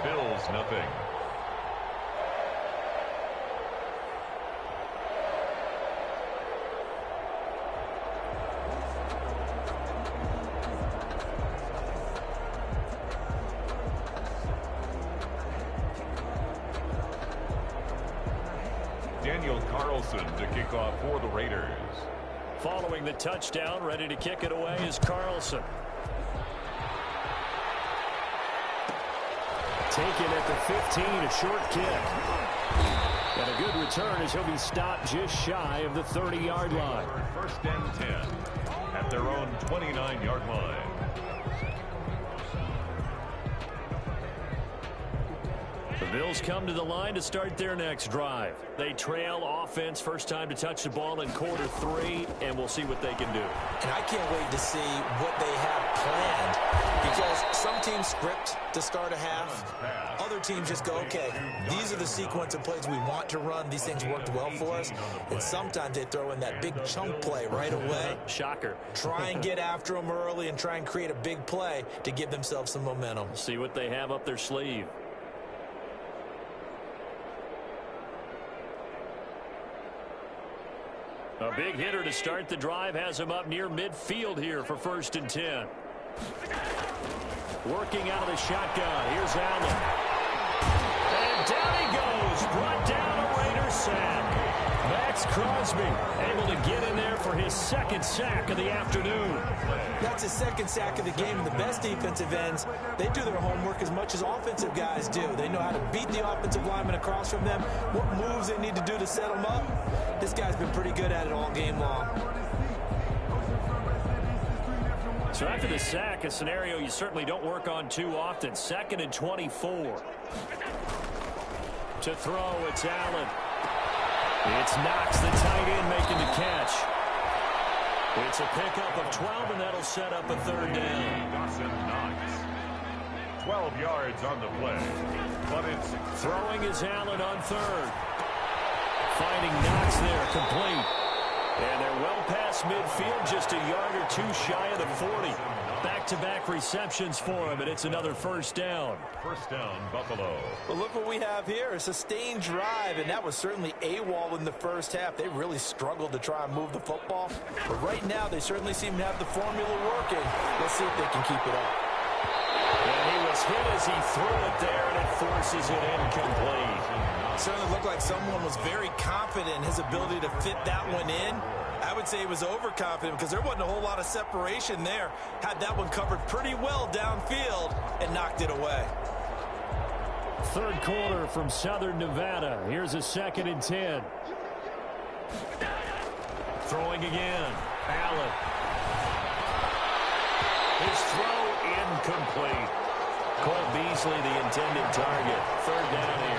Bills nothing. Daniel Carlson to kick off for the Raiders. Following the touchdown, ready to kick it away is Carlson. Taken at the 15, a short kick. And a good return as he'll be stopped just shy of the 30-yard line. First and 10 at their own 29-yard line. The Bills come to the line to start their next drive. They trail offense, first time to touch the ball in quarter 3, and we'll see what they can do. And I can't wait to see what they have planned, because some teams script to start a half. Other teams just go, okay, these are the sequence of plays we want to run. These things worked well for us. And sometimes they throw in that big chunk play right away. Shocker. Try and get after them early and try and create a big play to give themselves some momentum. See what they have up their sleeve. A big hitter to start the drive has him up near midfield here for 1st and 10. Working out of the shotgun. Here's Allen. And down he goes. Brought down a Raider sack. Max Crosby able to get in there for his second sack of the afternoon. That's his second sack of the game. And the best defensive ends, they do their homework as much as offensive guys do. They know how to beat the offensive lineman across from them, what moves they need to do to set them up. This guy's been pretty good at it all game long. So after the sack, a scenario you certainly don't work on too often. 2nd and 24. To throw, it's Allen. It's Knox, the tight end, making the catch. It's a pickup of 12, and that'll set up a 3rd down. Dawson Knox. 12 yards on the play, but it's throwing is Allen on 3rd. Finding Knox there, complete. And they're well past midfield, just a yard or two shy of the 40. Back-to-back receptions for him, and it's another 1st down. 1st down, Buffalo. Well, look what we have here, a sustained drive, and that was certainly AWOL in the first half. They really struggled to try and move the football, but right now they certainly seem to have the formula working. Let's see if they can keep it up. And he was hit as he threw it there, and it forces it incomplete. Certainly looked like someone was very confident in his ability to fit that one in. I would say he was overconfident because there wasn't a whole lot of separation there. Had that one covered pretty well downfield and knocked it away. 3rd quarter from Southern Nevada. Here's a 2nd and 10. Throwing again. Allen. His throw incomplete. Cole Beasley, the intended target. 3rd down here.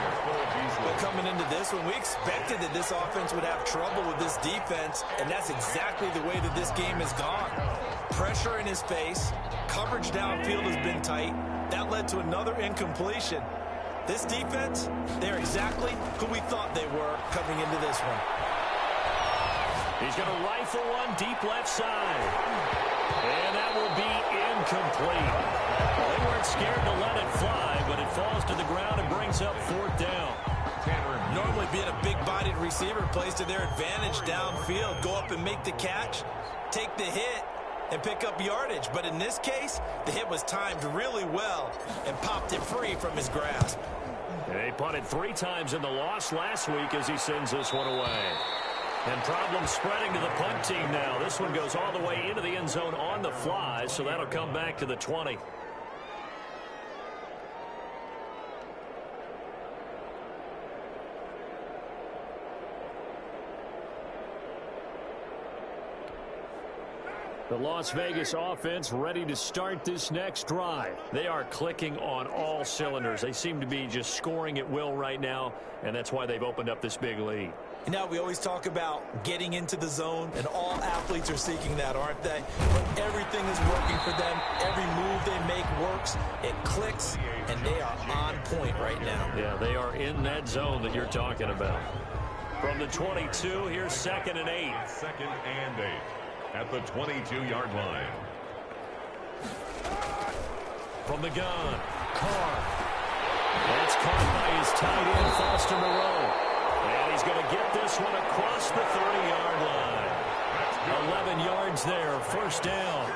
But coming into this one, we expected that this offense would have trouble with this defense, and that's exactly the way that this game has gone. Pressure in his face. Coverage downfield has been tight. That led to another incompletion. This defense, they're exactly who we thought they were coming into this one. He's going to rifle one deep left side. And that will be incomplete. They weren't scared to let it fly, but it falls to the ground and brings up 4th down. Normally being a big-bodied receiver plays to their advantage downfield. Go up and make the catch, take the hit, and pick up yardage. But in this case, the hit was timed really well and popped it free from his grasp. They punted 3 times in the loss last week as he sends this one away. And problem spreading to the punt team now. This one goes all the way into the end zone on the fly, so that'll come back to the 20. The Las Vegas offense ready to start this next drive. They are clicking on all cylinders. They seem to be just scoring at will right now, and that's why they've opened up this big lead. You know, we always talk about getting into the zone, and all athletes are seeking that, aren't they? But everything is working for them. Every move they make works. It clicks, and they are on point right now. Yeah, they are in that zone that you're talking about. From the 22, here's 2nd and 8. 2nd and 8 at the 22-yard line. From the gun, Carr. That's caught by his tight end, Foster Moreau. And he's going to get this one across the 30-yard line. 11 yards there, 1st down.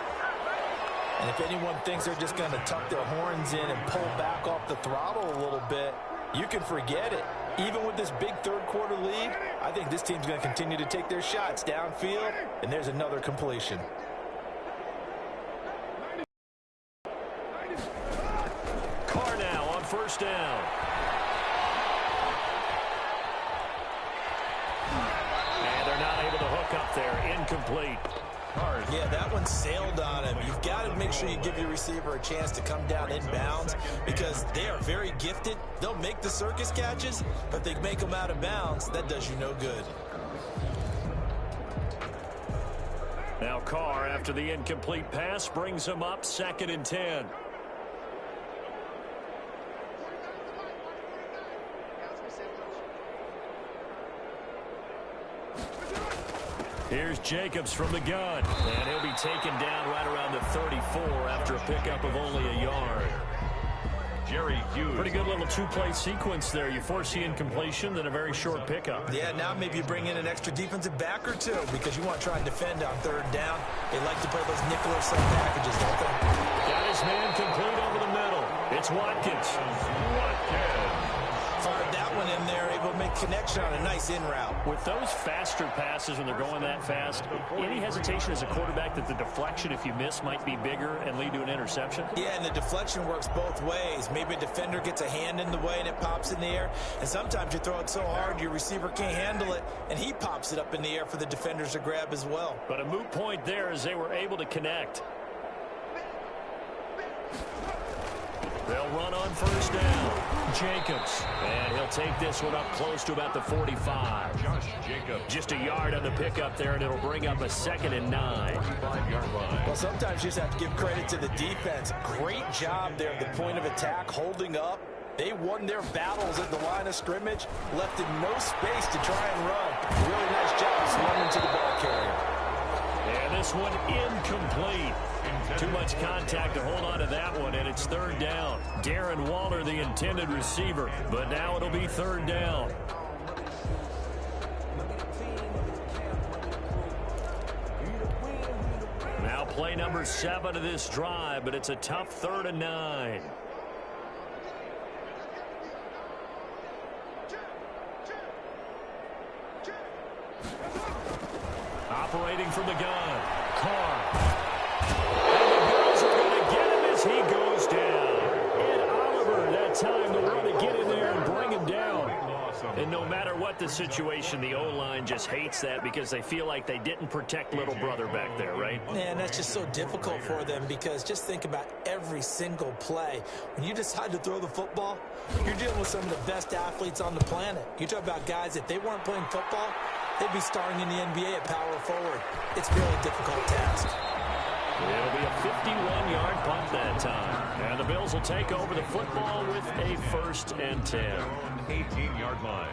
And if anyone thinks they're just going to tuck their horns in and pull back off the throttle a little bit, you can forget it. Even with this big third-quarter lead, I think this team's going to continue to take their shots downfield, and there's another completion. Carr now on 1st down. And they're not able to hook up there. Incomplete. Yeah, that one sailed on him. You've got to make sure you give your receiver a chance to come down inbounds because they are very gifted. They'll make the circus catches, but if they make them out of bounds, that does you no good. Now Carr, after the incomplete pass, brings him up 2nd and 10. Here's Jacobs from the gun, and he'll be taken down right around the 34 after a pickup of only a yard. Jerry Hughes. Pretty good little two-play sequence there. You force the incompletion, then a very short pickup. Yeah, now maybe you bring in an extra defensive back or two because you want to try and defend on 3rd down. They like to play those nickel or sub packages, don't they? Got his man complete over the middle. It's Watkins. Fired that one in there, able to make connection on a nice in route. With those faster passes when they're going that fast, any hesitation as a quarterback that the deflection, if you miss, might be bigger and lead to an interception? Yeah, and the deflection works both ways. Maybe a defender gets a hand in the way and it pops in the air, and sometimes you throw it so hard your receiver can't handle it, and he pops it up in the air for the defenders to grab as well. But a moot point there as they were able to connect. They'll run on 1st down. Jacobs. And he'll take this one up close to about the 45. Josh Jacobs. Just a yard on the pickup there, and it'll bring up a 2nd and 9. 5-yard line. Well, sometimes you just have to give credit to the defense. Great job there at the point of attack, holding up. They won their battles at the line of scrimmage, left in no space to try and run. Really nice job swarming to the ball carrier. And this one incomplete. Too much contact to hold on to that one, and it's 3rd down. Darren Waller, the intended receiver, but now it'll be 3rd down. Now play number 7 of this drive, but it's a tough 3rd and 9. Operating from the gun, Carr. He goes down. And Oliver, that time to want to get in there and bring him down. And no matter what the situation, the O-line just hates that because they feel like they didn't protect little brother back there, right? Man, that's just so difficult for them because just think about every single play. When you decide to throw the football, you're dealing with some of the best athletes on the planet. You talk about guys, if they weren't playing football, they'd be starring in the NBA at power forward. It's a really difficult task. It'll be a 51-yard punt that time. And the Bills will take over the football with a 1st and 10. 18-yard line.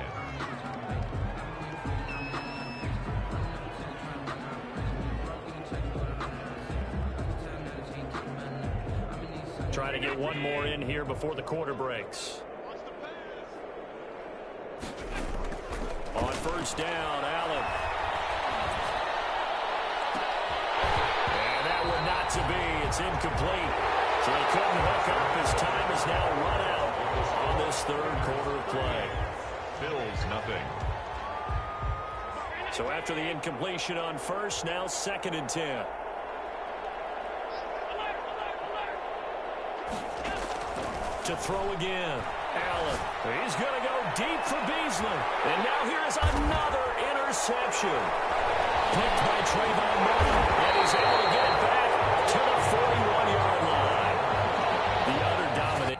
Trying to get one more in here before the quarter breaks. On 1st down, Allen. Not to be. It's incomplete. So he couldn't hook up. His time is now run out on this 3rd quarter of play. Bills nothing. So after the incompletion on first, now 2nd and 10. To throw again. Allen. He's going to go deep for Beasley. And now here is another interception. Picked by Trayvon Mullen. And he's able to get it back to the 41-yard line. The other dominant.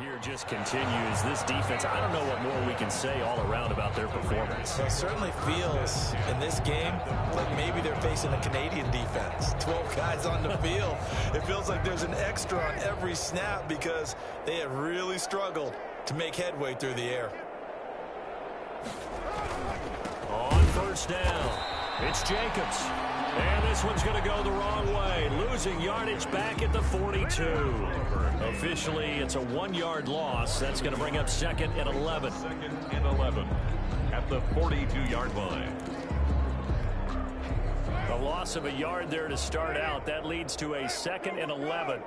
Here just continues. This defense, I don't know what more we can say all around about their performance. Well, it certainly feels in this game like maybe they're facing a Canadian defense. 12 guys on the field. It feels like there's an extra on every snap because they have really struggled to make headway through the air. On first down, it's Jacobs. And this one's going to go the wrong way. Losing yardage back at the 42. Officially, it's a 1-yard loss. That's going to bring up 2nd and 11. 2nd and 11 at the 42-yard line. A loss of a yard there to start out. That leads to a 2nd and 11.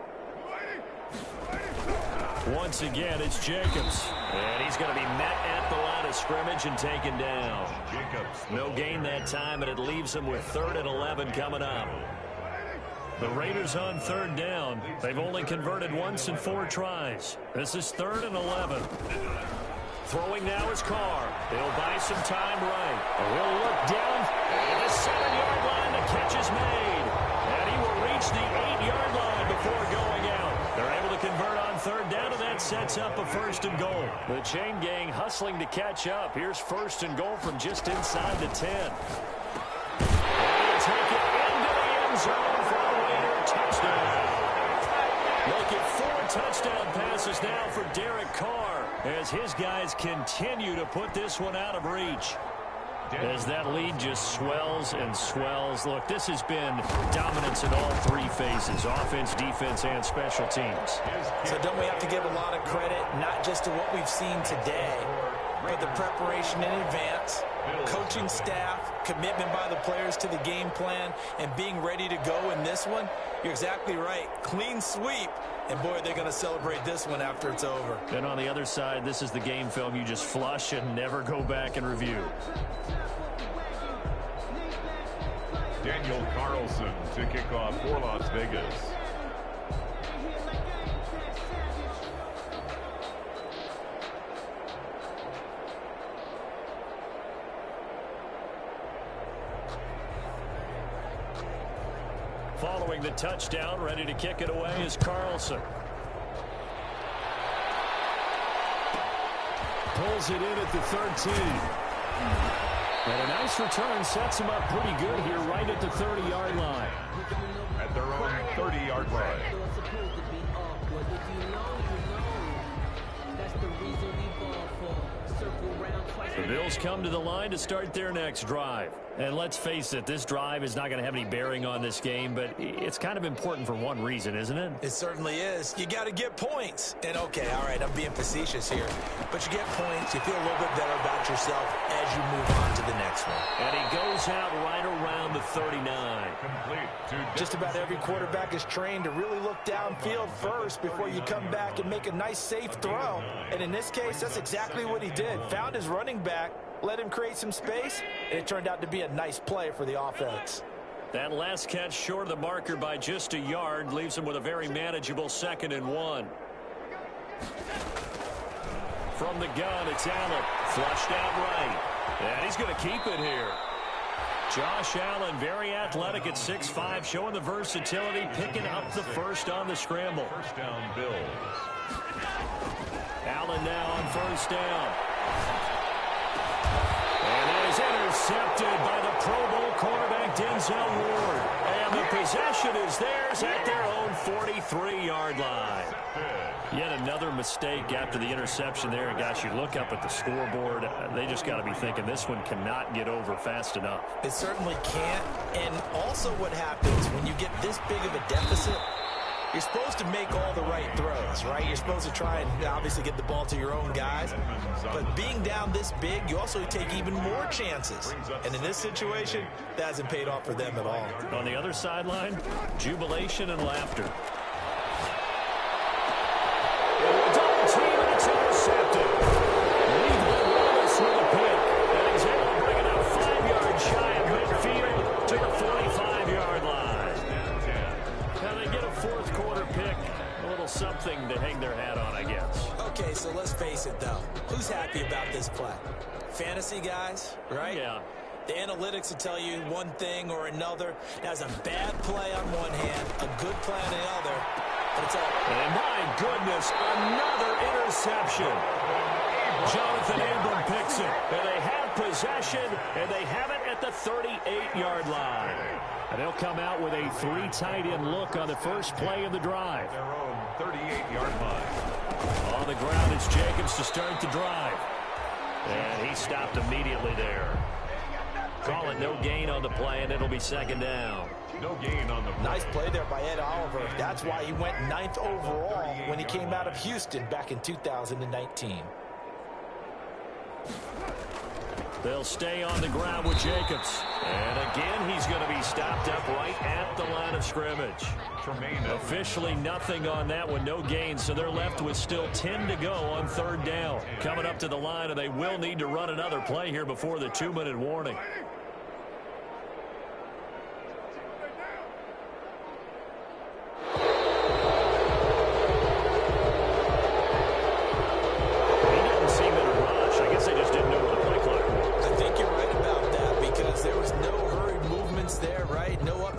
Once again, it's Jacobs. And he's going to be met at the line of scrimmage and taken down. Jacobs. No gain that time, and it leaves him with 3rd and 11 coming up. The Raiders on 3rd down. They've only converted once in 4 tries. This is 3rd and 11. Throwing now is Carr. He'll buy some time right. He'll look down at the 7-yard line. The catch is made. And he will reach the 8-yard line before going out. They're able to convert on 3rd down, and that sets up a 1st and goal. The chain gang hustling to catch up. Here's 1st and goal from just inside the 10. And he'll take it into the end zone for a Raider touchdown. Make it 4 touchdown passes now for Derek Carr as his guys continue to put this one out of reach. As that lead just swells and swells. Look, this has been dominance in all 3 phases, offense, defense, and special teams. So don't we have to give a lot of credit, not just to what we've seen today, but the preparation in advance, coaching staff, commitment by the players to the game plan, and being ready to go in this one? You're exactly right. Clean sweep. And, boy, they're going to celebrate this one after it's over. And on the other side, this is the game film you just flush and never go back and review. Daniel Carlson to kick off for Las Vegas. Following the touchdown, ready to kick it away is Carlson. Pulls it in at the 13. And a nice return sets him up pretty good here right at the 30-yard line. At their own 30-yard line. The Bills come to the line to start their next drive. And let's face it, this drive is not going to have any bearing on this game, but it's kind of important for one reason, isn't it? It certainly is. You got to get points. And, okay, all right, I'm being facetious here. But you get points, you feel a little bit better about yourself as you move on to the next one. And he goes out right around the 39. Complete. Just about every quarterback is trained to really look downfield first before you come back and make a nice, safe throw. And in this case, that's exactly what he did. Found his running back, let him create some space, and it turned out to be a nice play for the offense. That last catch short of the marker by just a yard leaves him with a very manageable 2nd and 1. From the gun, it's Allen. Flushed out right. And he's going to keep it here. Josh Allen, very athletic at 6'5", showing the versatility, picking up the first on the scramble. First down, Bills. Allen now on first down. And that is intercepted by the Pro Bowl cornerback Denzel Ward. And the possession is theirs at their own 43-yard line. Yet another mistake after the interception there. And guys, you look up at the scoreboard, they just got to be thinking this one cannot get over fast enough. It certainly can't. And also what happens when you get this big of a deficit, you're supposed to make all the right throws, right? You're supposed to try and obviously get the ball to your own guys. But being down this big, you also take even more chances. And in this situation, that hasn't paid off for them at all. On the other sideline, jubilation and laughter. Double team, and it's intercepted. Leaving Wallace with a pick. And he's able to bring it up 5 yards shy of midfield to the 45-yard line. Now they get a fourth quarter pick. A little something to hang their hat on, I guess. Okay, so let's face it, though. Who's happy about this play? Fantasy guys, right? Yeah. The analytics will tell you one thing or another. That's a bad play on one hand, a good play on the other. But it's all. And my goodness, another interception. Jonathan Abram picks it. And they have possession, and they have it at the 38-yard line. And they'll come out with a 3 tight end look on the first play of the drive. Their own 38-yard line. On the ground, it's Jacobs to start the drive. And he stopped immediately there. Call it no gain on the play, and it'll be second down. No gain on the play. Nice play there by Ed Oliver. That's why he went 9th overall when he came out of Houston back in 2019. They'll stay on the ground with Jacobs. And again, he's going to be stopped up right at the line of scrimmage. Officially nothing on that one, no gain, so they're left with still 10 to go on third down. Coming up to the line, and they will need to run another play here before the 2-minute warning.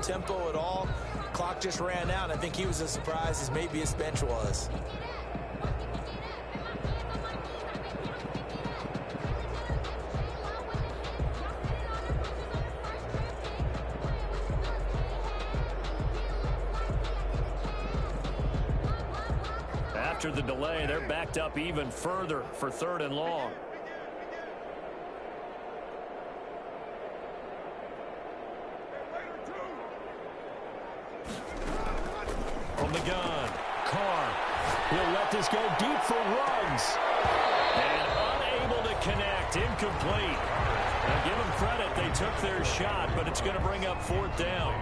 Tempo at all. Clock just ran out. I think he was as surprised as maybe his bench was. After the delay, they're backed up even further for 3rd and long. From the gun, Carr. He'll let this go deep for Ruggs. And unable to connect, incomplete. Now give them credit, they took their shot, but it's going to bring up 4th down.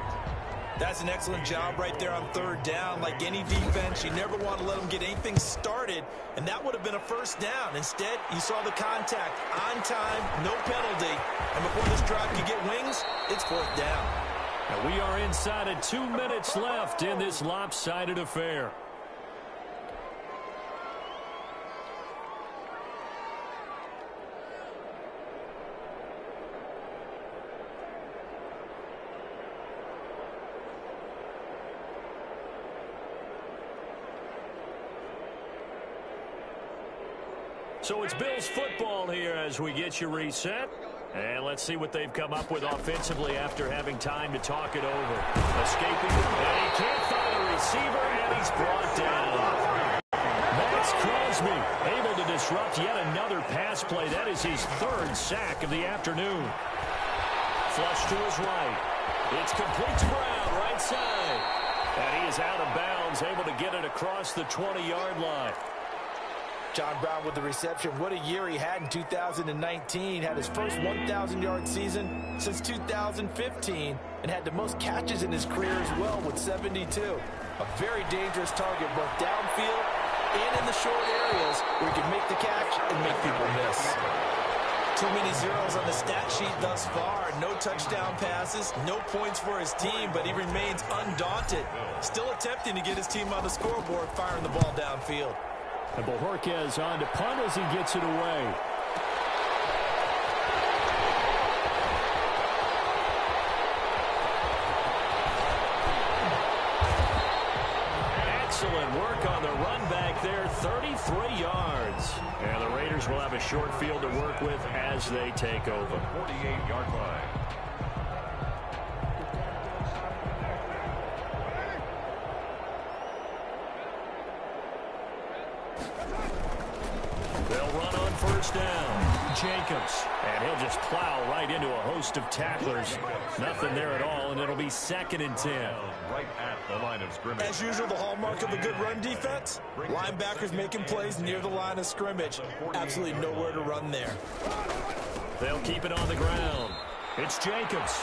That's an excellent job right there on 3rd down. Like any defense, you never want to let them get anything started, and that would have been a 1st down. Instead, you saw the contact on time, no penalty, and before this drive could get wings, it's 4th down. Now we are inside of 2 minutes left in this lopsided affair. So it's Bills football here as we get you reset. And let's see what they've come up with offensively after having time to talk it over. Escaping, and he can't find a receiver, and he's brought down. Max Crosby able to disrupt yet another pass play. That is his 3rd sack of the afternoon. Flush to his right. It's complete to Brown, right side. And he is out of bounds, able to get it across the 20-yard line. John Brown with the reception. What a year he had in 2019. Had his first 1,000-yard season since 2015 and had the most catches in his career as well with 72. A very dangerous target both downfield and in the short areas where he can make the catch and make people miss. Too many zeros on the stat sheet thus far. No touchdown passes, no points for his team, but he remains undaunted. Still attempting to get his team on the scoreboard, firing the ball downfield. And Bojorquez on to punt as he gets it away. Excellent work on the run back there, 33 yards. And the Raiders will have a short field to work with as they take over. 48-yard line. They'll run on first down. Jacobs. And he'll just plow right into a host of tacklers. Nothing there at all, and it'll be 2nd and 10. Right at the line of scrimmage. As usual, the hallmark of a good run defense, linebackers making plays near the line of scrimmage. Absolutely nowhere to run there. They'll keep it on the ground. It's Jacobs.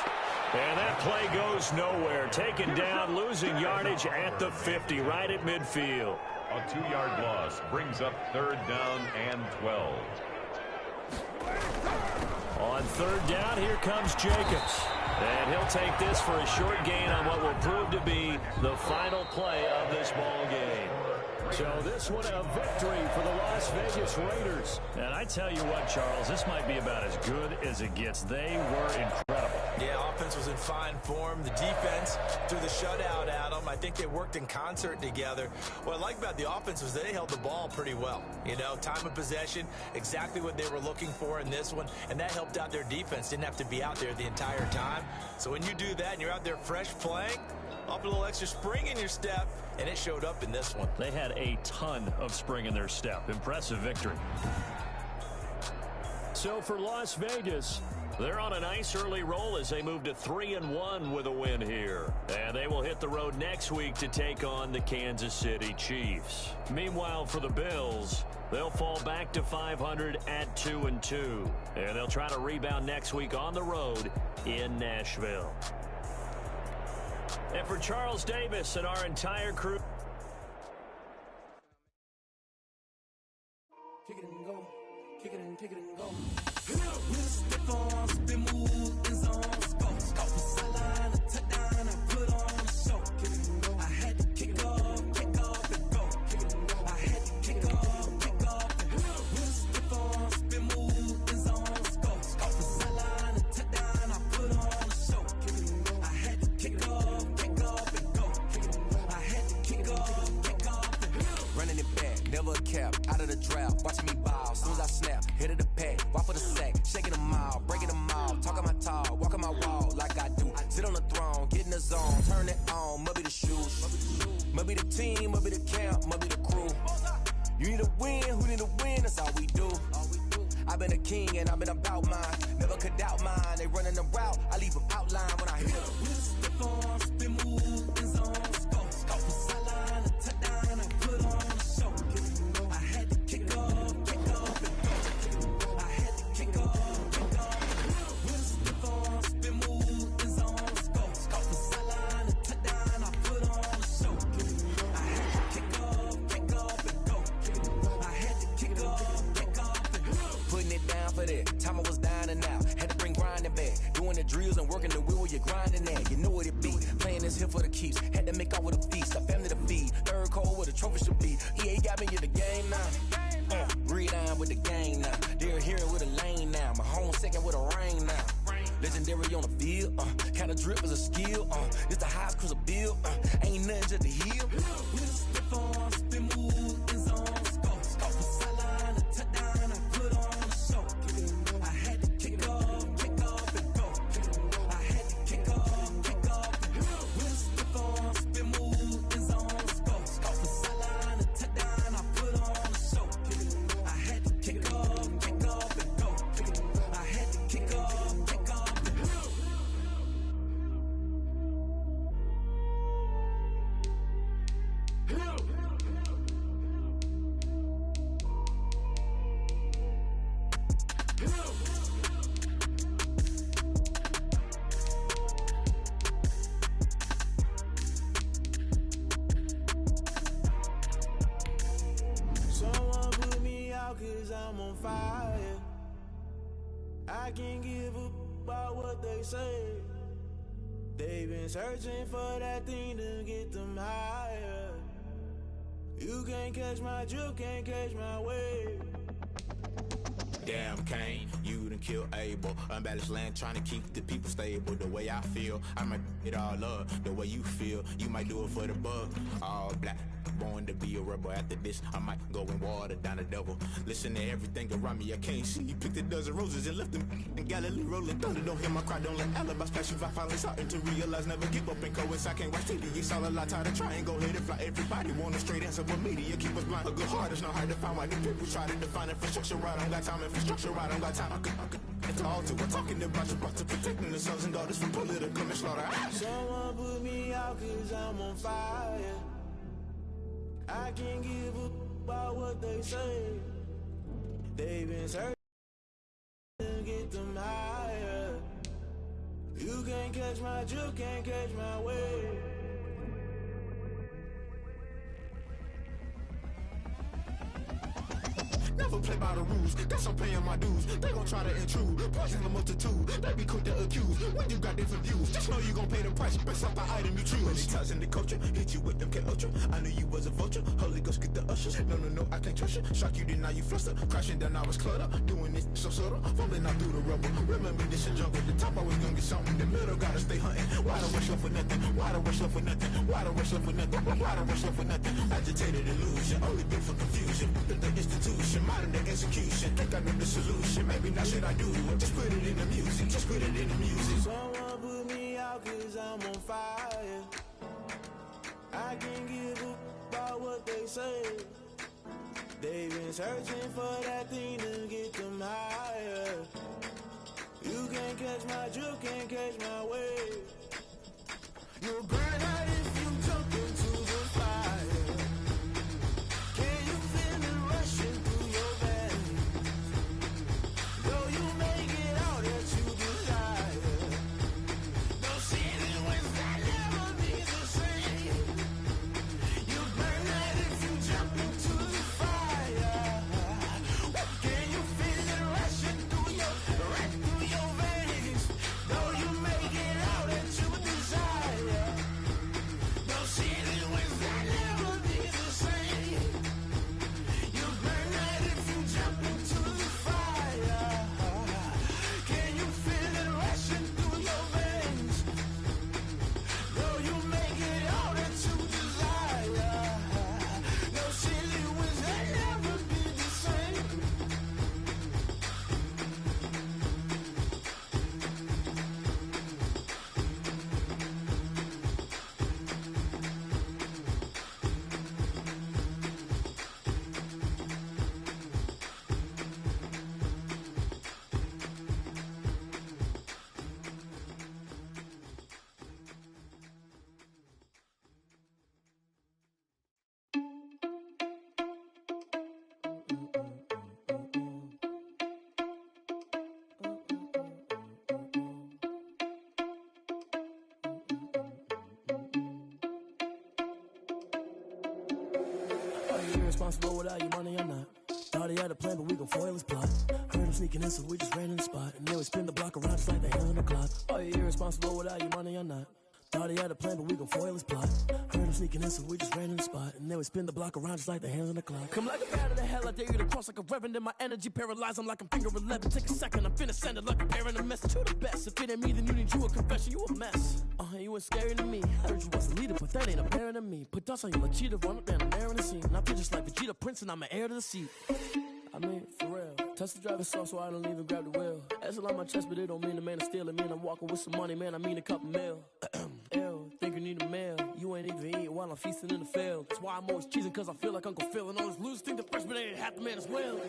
And that play goes nowhere. Taken down, losing yardage at the 50, right at midfield. A 2-yard loss brings up 3rd down and 12. On 3rd down, here comes Jacobs. And he'll take this for a short gain on what will prove to be the final play of this ball game. So this one a victory for the Las Vegas Raiders. And I tell you what, Charles, this might be about as good as it gets. They were incredible. Yeah, offense was in fine form. The defense threw the shutout at them. I think they worked in concert together. What I like about the offense was they held the ball pretty well. You know, time of possession, exactly what they were looking for in this one, and that helped out their defense. Didn't have to be out there the entire time. So when you do that and you're out there fresh playing, up a little extra spring in your step, and it showed up in this one. They had a ton of spring in their step. Impressive victory. So for Las Vegas, they're on a nice early roll as they move to 3-1 with a win here. And they will hit the road next week to take on the Kansas City Chiefs. Meanwhile, for the Bills, they'll fall back to 500 at 2-2. And they'll try to rebound next week on the road in Nashville. And for Charles Davis and our entire crew. Kick it and go. Kick it and go. With stiff arms, been moving zones. Go. Off the sideline, a touchdown, I put on a show. Kick it and go. I had to kick off and go. Kick it and go. I had to kick off and go. With stiff arms, been moving zones. Go. Off the sideline, a touchdown, I put on a show. Kick it and go. I had to kick off and go. Kick it and go. I had to kick off and go. Running it back, never a cap, out of the draft, watching me ball, soon as I snap, hit of the pack, walk for the sack, shaking them out, breaking them out, talking my talk, walking my wall like I do, sit on the throne, get in the zone, turn it on, must be the shoes, must be the team, must be the camp, must be the crew, you need a win, who need a win, that's all we do, I've been a king and I've been about mine, never could doubt mine, they running the route, I leave them outline when I hit them. With stiff arms, been moving zones, go, off the sideline, a touchdown, I put on a show, I had to kick off and go, I had to kick off and go, with stiff arms, been moving zones, go, off the sideline, a touchdown, I put on a show, I had to kick off and go, I had to kick off and go. Putting it down for that. Time I was dying and out. Had to bring grinding back. Doing the drills and working the wheel where you're grinding at. You know what it be. Playing this here for the keeps. Had to make out with a feast. A family to feed. Third cold where the trophy should be. EA got me in the game now. Breathe on with the game now. They're here with a lane now. My home second with a rain now. Legendary on the field. Kinda drip is a skill. This the highest cruiser bill. Ain't nothing just to heal. With stiff arms, been moving zones, go, off the sideline, a touchdown, I put on a show. I had to kick off and go. I had to kick off and go. With stiff arms, been moving zones, go, off the sideline, a touchdown, I put on a show. I had to kick off and go. I had to kick off and go. Someone put me out 'cause I'm on fire. I can't give a about what they say. They've been searching for that thing to get them higher. You can't catch my drift, can't catch my wave. Damn, Kane, you done killed Abel. Unbalanced land, trying to keep the people stable. The way I feel, I might it all up. The way you feel, you might do it for the bug. All black, born to be a rebel. After this, I might go and water down the devil. Listen to everything around me, I can't see. Picked a dozen roses and left them in Galilee rolling thunder. Don't hear my cry, don't let alibis pass you. I finally starting to realize, never give up and coincide. Can't watch TV, it's all a lot. Tired of trying, go ahead and fly. Everybody want a straight answer, but media keep us blind. A good heart is not hard to find. Why do people try to define infrastructure right? I don't got time, infrastructure right, I don't got time. It's all to we're talking about you, about to protecting the sons and daughters from political manslaughter. Someone put me out cause I'm on fire. I can't give a about what they say. They've been searching to get them higher. You can't catch my drift, can't catch my wave. Never play by the rules, guess I'm paying my dues. They gon' try to intrude, poison the multitude. They be quick to accuse, when you got different views. Just know you gon' pay the price, based off the item you choose. Many times in the culture, hit you with them K-Ultra. I knew you was a vulture, Holy Ghost get the ushers. No, I can't trust you. Shock you, then now you fluster. Crashing down, I was cluttered. Doing this so subtle, fumbling out through the rubble. Remember this is jungle, the top always gonna get something. The middle gotta stay hunting. Why the rush love for nothing? Why the rush love for nothing? Why the rush love for nothing? Why the rush love for nothing? Agitated illusion, only built for confusion. The institution, modern day execution. Think I know the solution, maybe not should I do it. Just put it in the music, just put it in the music. Someone put me out cause I'm on fire. I can't give a about what they say. They've been searching for that thing to get them higher. You can't catch my drift, can't catch my wave. You'll burn out if you jump into the fire. Can you feel it rushing through your veins? Though you may get out that you desire. No city was that never be the same. You burn out if you jump into the fire. Can you feel it rushing through your veins? Though you may get out that you desire. No city was that never be the same. You burn out if you jump into the fire. Can you feel it rushing through your veins? Though you may get all that you desire. No city was that never be the same. Are you irresponsible without your money or not? Thought he had a plan, but we gon' foil his plot. Heard him sneaking in, so we just ran in the spot. And then we spin the block around just like the hands on the clock. Are you irresponsible without your money or not? Thought he had a plan, but we gon' foil his plot. Heard him sneaking in, so we just ran in the spot. And then we spin the block around just like the hands on the clock. Come like a bat of the hell, I dare you to cross like a reverend. And my energy paralyzed, I'm like I'm finger 11. Take a second, I'm finna send it like a parent a message. You the best, if it ain't me, then you need you a confession. You a mess, you ain't scary to me. I heard you was a leader, but that ain't apparent to me. Put dust on you like cheetah, run up down the air in the scene. And I feel just like Vegeta Prince, and I'm an heir to the seat. I mean, for real. Touch the driver's soft, so I don't even grab the wheel. That's on my chest, but it don't mean the man is stealing. Man, I'm walking with some money, man, I mean a couple mil. Ew, think you need a meal. You ain't even eating while I'm feasting in the field. That's why I'm always cheesing, cause I feel like Uncle Phil. And all those losers think the freshman ain't half the man as well.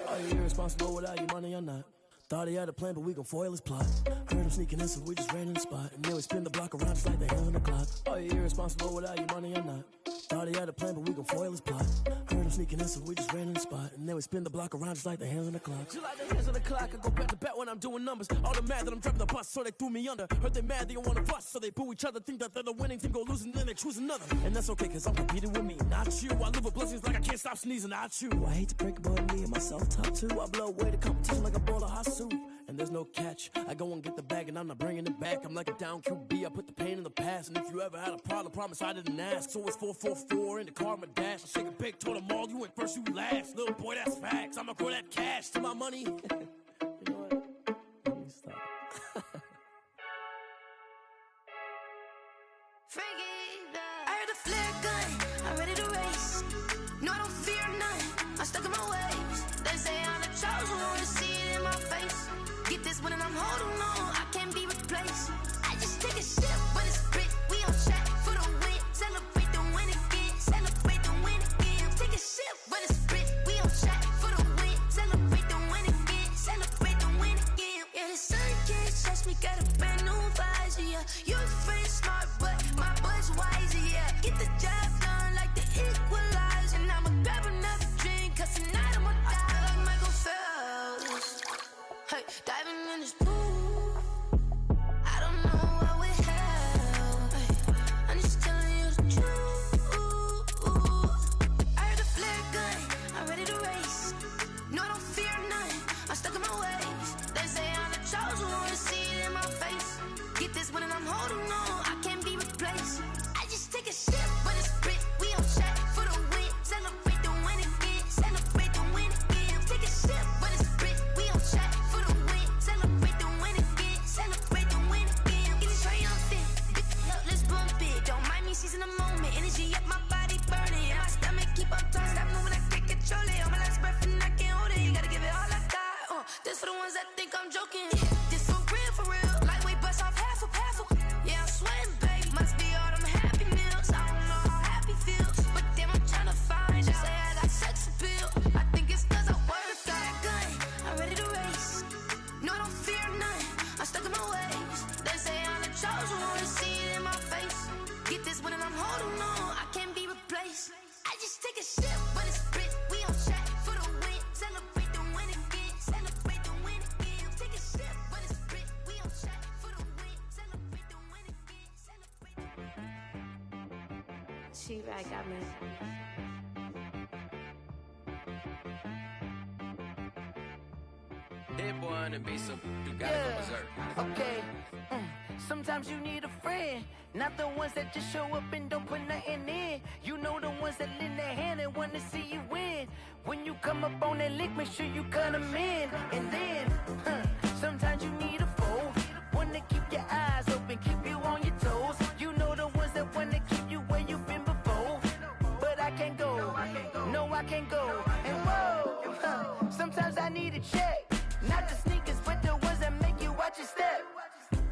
Are you irresponsible without your money or not? Thought he had a plan, but we gon' foil his plot. Heard him sneaking in, so we just ran in the spot. And then we spin the block around just like the hands on the clock. Are you irresponsible without your money or not? Thought he had a plan, but we gon' foil his plot. Heard him sneaking in, so we just ran in the spot. And then we spin the block around just like the hands on the clock. Just like the hands on the clock, I go back to back when I'm doing numbers. All the mad that I'm driving the bus, so they threw me under. Heard they mad, they don't wanna bust, so they boo each other. Think that they're the winning team, go losing, then they choose another. And that's okay, cause I'm competing with me, not you. I live with blessings like I can't stop sneezing, not you. I hate to break it, but me and myself top two. I blow away the competition like a ball of hot soup. and there's no catch. I go and get the bag and I'm not bringing it back. I'm like a down QB, I put the pain in the past. And if you ever had a problem, promise I didn't ask. So it's 444 in the car, my dash. I shake a big, told them all, you went first, you last. Little boy, that's facts. I'ma grow that cash to my money. You know what? Let me stop. I heard the flare gun, I'm ready to race. No, I don't fear none, I'm stuck in my ways. They say I'm the chosen one, to see it in my face. Get this one and I'm holding on, I can't be replaced. I just take a sip, but it's spit, we on track for the win. Celebrate the win again, celebrate the win again. Take a sip, but it's spit, we on track for the win. Celebrate the win again, celebrate the win again. Yeah, the sun can't touch me, got a brand new visor, yeah. You friend smart, but my bud's wiser, yeah. Get the job done like the equalizer. And I'ma grab another drink, cause tonight I'ma die like Michael Phelps. Hey, diving in this pool, I don't know what would help. Hey, I'm just telling you the truth. I heard the flare gun, I'm ready to race. No, I don't fear none, I'm stuck in my ways. They say I'm the chosen one, to see it in my face. Get this one and I'm holding on, I can't be replaced. I just take a sip, but it's spit, we on track for the win. Celebrate the win again, celebrate the win again. Take a sip, but it's spit, we on track for the win. Celebrate the win again, celebrate the win again. Get it triumphant, look, let's bump it. Don't mind me seizing the moment, energy up my body burning. And my stomach keep on turning, stop moving, I can't control it. On my last breath and I can't hold it, you gotta give it all I got. This for the ones that think I'm joking. This for real, lightweight bust off half a. Yeah, I'm sweating, babe, must be all them happy meals. I don't know how happy feels, but damn, I'm tryna find you. Say I got sex appeal, I think it's cause I work. Got a gun, I'm ready to race. No, I don't fear none, I'm stuck in my ways. They say I'm the chosen one, to see it in my face. Get this one and I'm holding on, I can't be replaced. I just take a sip, but it's spit, we on track for the win. Celebrate the win again, celebrate the win again. Take a sip, but it's spit, we on track for the win. Celebrate the win again, celebrate the win. She right, got me. That boy on the beat, so you gotta go berserk. Okay. Sometimes you need a friend, not the ones that just show up and don't put nothing in. You know the ones that lend their hand and want to see you win. When you come up on that lick, make sure you cut them in. And then, sometimes you need a foe, one to keep your eyes open, keep you on your toes. You know the ones that want to keep you where you've been before. But I can't go, no I can't go. And whoa, sometimes I need a check, not the sneakers, but the ones that make you watch your step.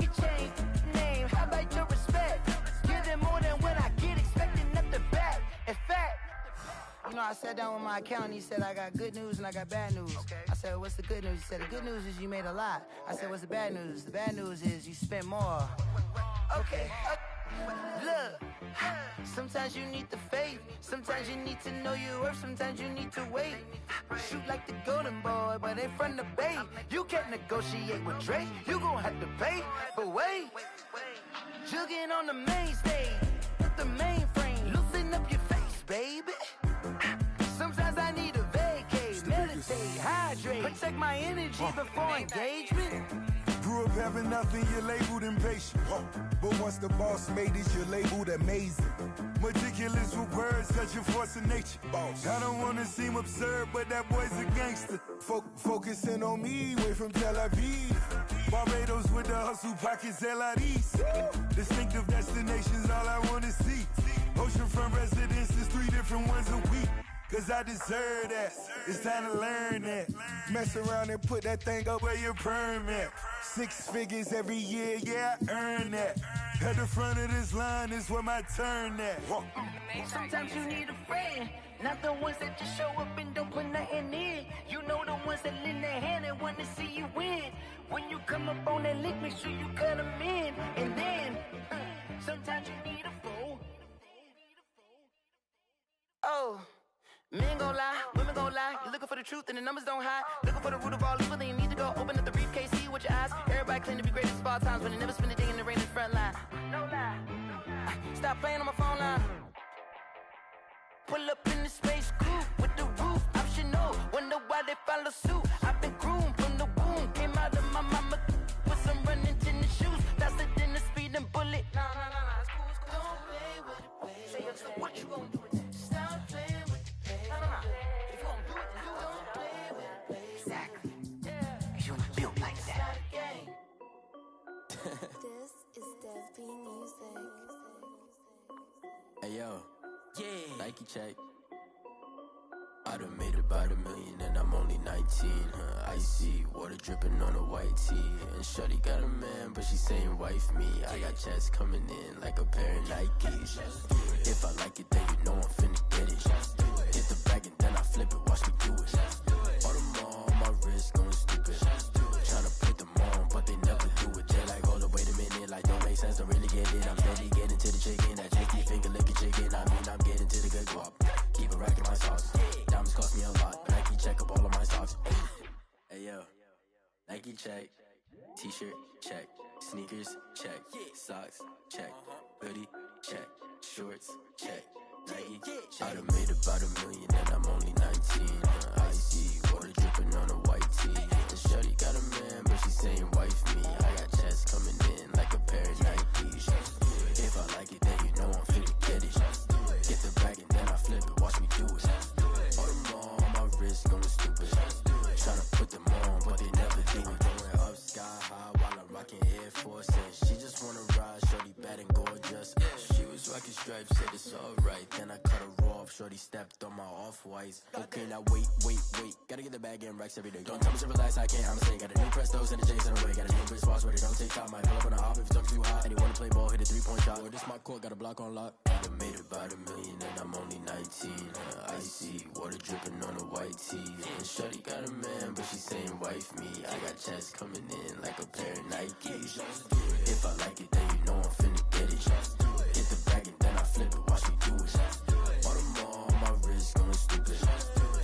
Your chain, name, how about your respect? Give them more than what I get, expecting up the back. In fact, you know, I sat down with my accountant, he said I got good news and I got bad news. I said, what's the good news? He said, the good news is you made a lot. I said, what's the bad news? The bad news is you spent more. Okay, look, sometimes you need the faith, sometimes you need to know your worth, sometimes you need to wait. Shoot like the golden boy, but in front of the bay. You can't negotiate with Drake, you gon' have to pay. But wait, jugging on the main stage, the mainframe, loosen up your face, baby. Sometimes I need a vacate, meditate, hydrate, protect my energy before engagement. Grew up having nothing, you're labeled impatient. But once the boss made it, you're labeled amazing. Meticulous with words, such a force of nature. I don't wanna seem absurd, but that boy's a gangster. Focusing on me, way from Tel Aviv. Barbados with the hustle pockets, LIDs. Distinctive destinations, all I wanna see. Oceanfront residences, 3 different ones a week. Cause I deserve that, it's time to learn that. Mess around and put that thing up where your permit. 6 figures every year, yeah, I earn that. At the front of this line is where my turn at. Sometimes you need a friend, not the ones that just show up and don't put nothing in. You know the ones that lend their hand and want to see you win. When you come up on that lick, make sure you cut them in. And then, sometimes you need a fool. Oh. Men gon' lie, women gon' lie. You're looking for the truth and the numbers don't hide. Looking for the root of all evil, then you need to go open up the briefcase, see with your eyes. Everybody claim to be greatest of all times, but they never spend a day in the rain in the front line. No lie. Stop playing on my phone line. Pull up in the space coupe with the roof optional. Wonder why they follow suit. I've been groomed from the womb, came out of my mind. Hey yo, Nike check. I done made about $1 million and I'm only 19. Icy water dripping on a white tee. And shorty got a man, but she saying wife me. I got checks coming in like a pair of Nikes. If I like it, then you know I'm finna get it. Hit the bag and then I flip it, watch me do it. All them on my wrist going stupid. Tryna put them on, but they never do it. They're like, hold up, wait a minute, like don't make sense, don't really get it. I'm steady getting to the chicken, that chicky finger licking chicken. I mean, I'm getting to the good guap. Keep it racking my socks. Diamonds cost me a lot, but Nike check up all of my socks. Hey yo, Nike check. T-shirt check. Sneakers check. Socks check. Hoodie check. Shorts check. Nike. I done made about $1 million and I'm only 19. Icy water dripping on a white tee. And shorty got a man, but she saying wife me. I got checks coming in like a pair of Nikes. If I like it, then you know I'm finna get it. Get the bag and then I flip it, watch me do it. All them on my wrist going stupid. Tryna put them on, but they never do it. Going up sky high while I'm rocking Air Force. And she just wanna ride, shorty bad and gorgeous. She was rocking stripes, said it's alright. Then I cut her off, shorty stepped on my off-whites. Okay, now wait. Gotta get the bag and racks every day. Don't tell me to relax, I can't, I'ma say. Got a new Prestos and a J's in the way. Got a new wrist watch, but it don't take time. Might pull up on a hop if it's talking too hot. And he wanna play ball, hit a 3-point shot. Or this my court, got a block on lock. I done made about $1 million and I'm only 19. Icy water dripping on a white tee. And shorty got a man, but she saying wife me. I got checks coming in like a pair of Nikes. If I like it, then you know I'm finna get it. Hit the bag and then I flip it, watch me do it. All them on my wrist going stupid.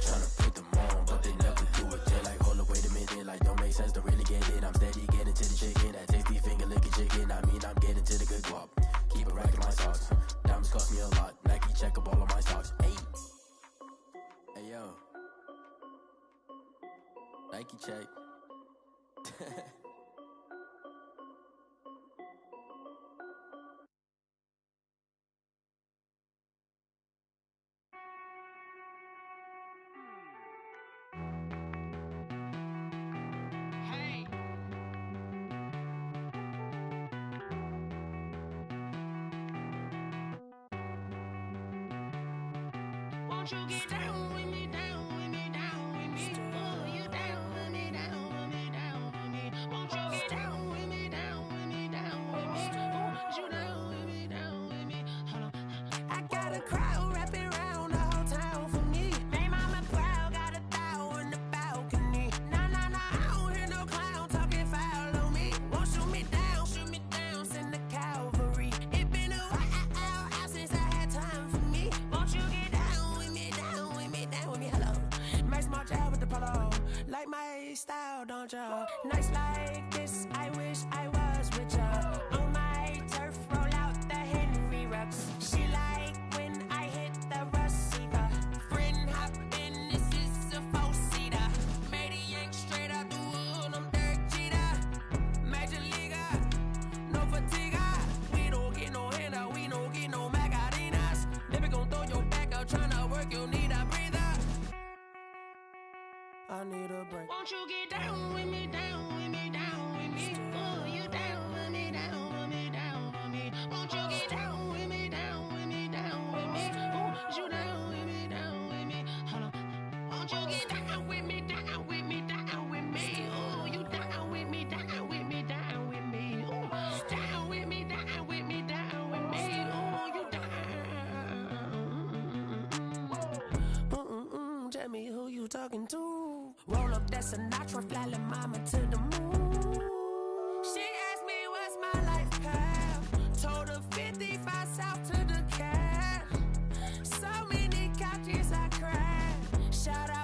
Tryna put them on, but they never do it. They're like, hold up, wait a minute, like don't make sense, don't really get it. I'm steady getting to the chicken, that tasty finger licking chicken. I mean, I'm getting to the good guap. Keep it racking my socks. Diamonds cost me a lot. Nike check up all of my stocks. Hey yo, Nike check. Won't you get down with me, down with me, down with me? Oh, you down with me, down with me, down with me. Won't you get down with me, down with me, down with me? Oh, you down with me, down with me? Hold on. I got a crowd wrapping around the whole town for me. Made mama proud, got a thou on the balcony. Nah, I don't hear no clown talking foul on me. Won't shoot me down, send the cavalry. It been a while since I had time for me. Won't you get down with me, down with me, down with me? Hello. Max my job with the polo. Like my style, don't ya? Nights like this, I wish I was with ya. On my turf, roll out the Henry Rux. She like when I hit the receiver. Friend hop in, this is a 4-seater. Made a yank straight out the wood, I'm Derek Jeter. Major leaguer, no fatigue. We don't get no handout, we don't get no Macarinas. Never gon' throw your back out, tryna work, you need a breather. I need a break. Won't you get down with me, down with me, down with me? Oh, you down with me, down with me, down with me? Won't you get down with me, down with me, down with me? Oh, you down with me, down with me? Hold on. Won't you get down with me, down with me, down with me? Oh, you down with me, down with me, down with me? Oh, down with me, down with me, down with me? Oh, you down. Tell me who you talking to. Roll up that Sinatra, fly la mama to the moon. She asked me what's my life path. Told her 55 south to the cat. So many couches I cried. Shout out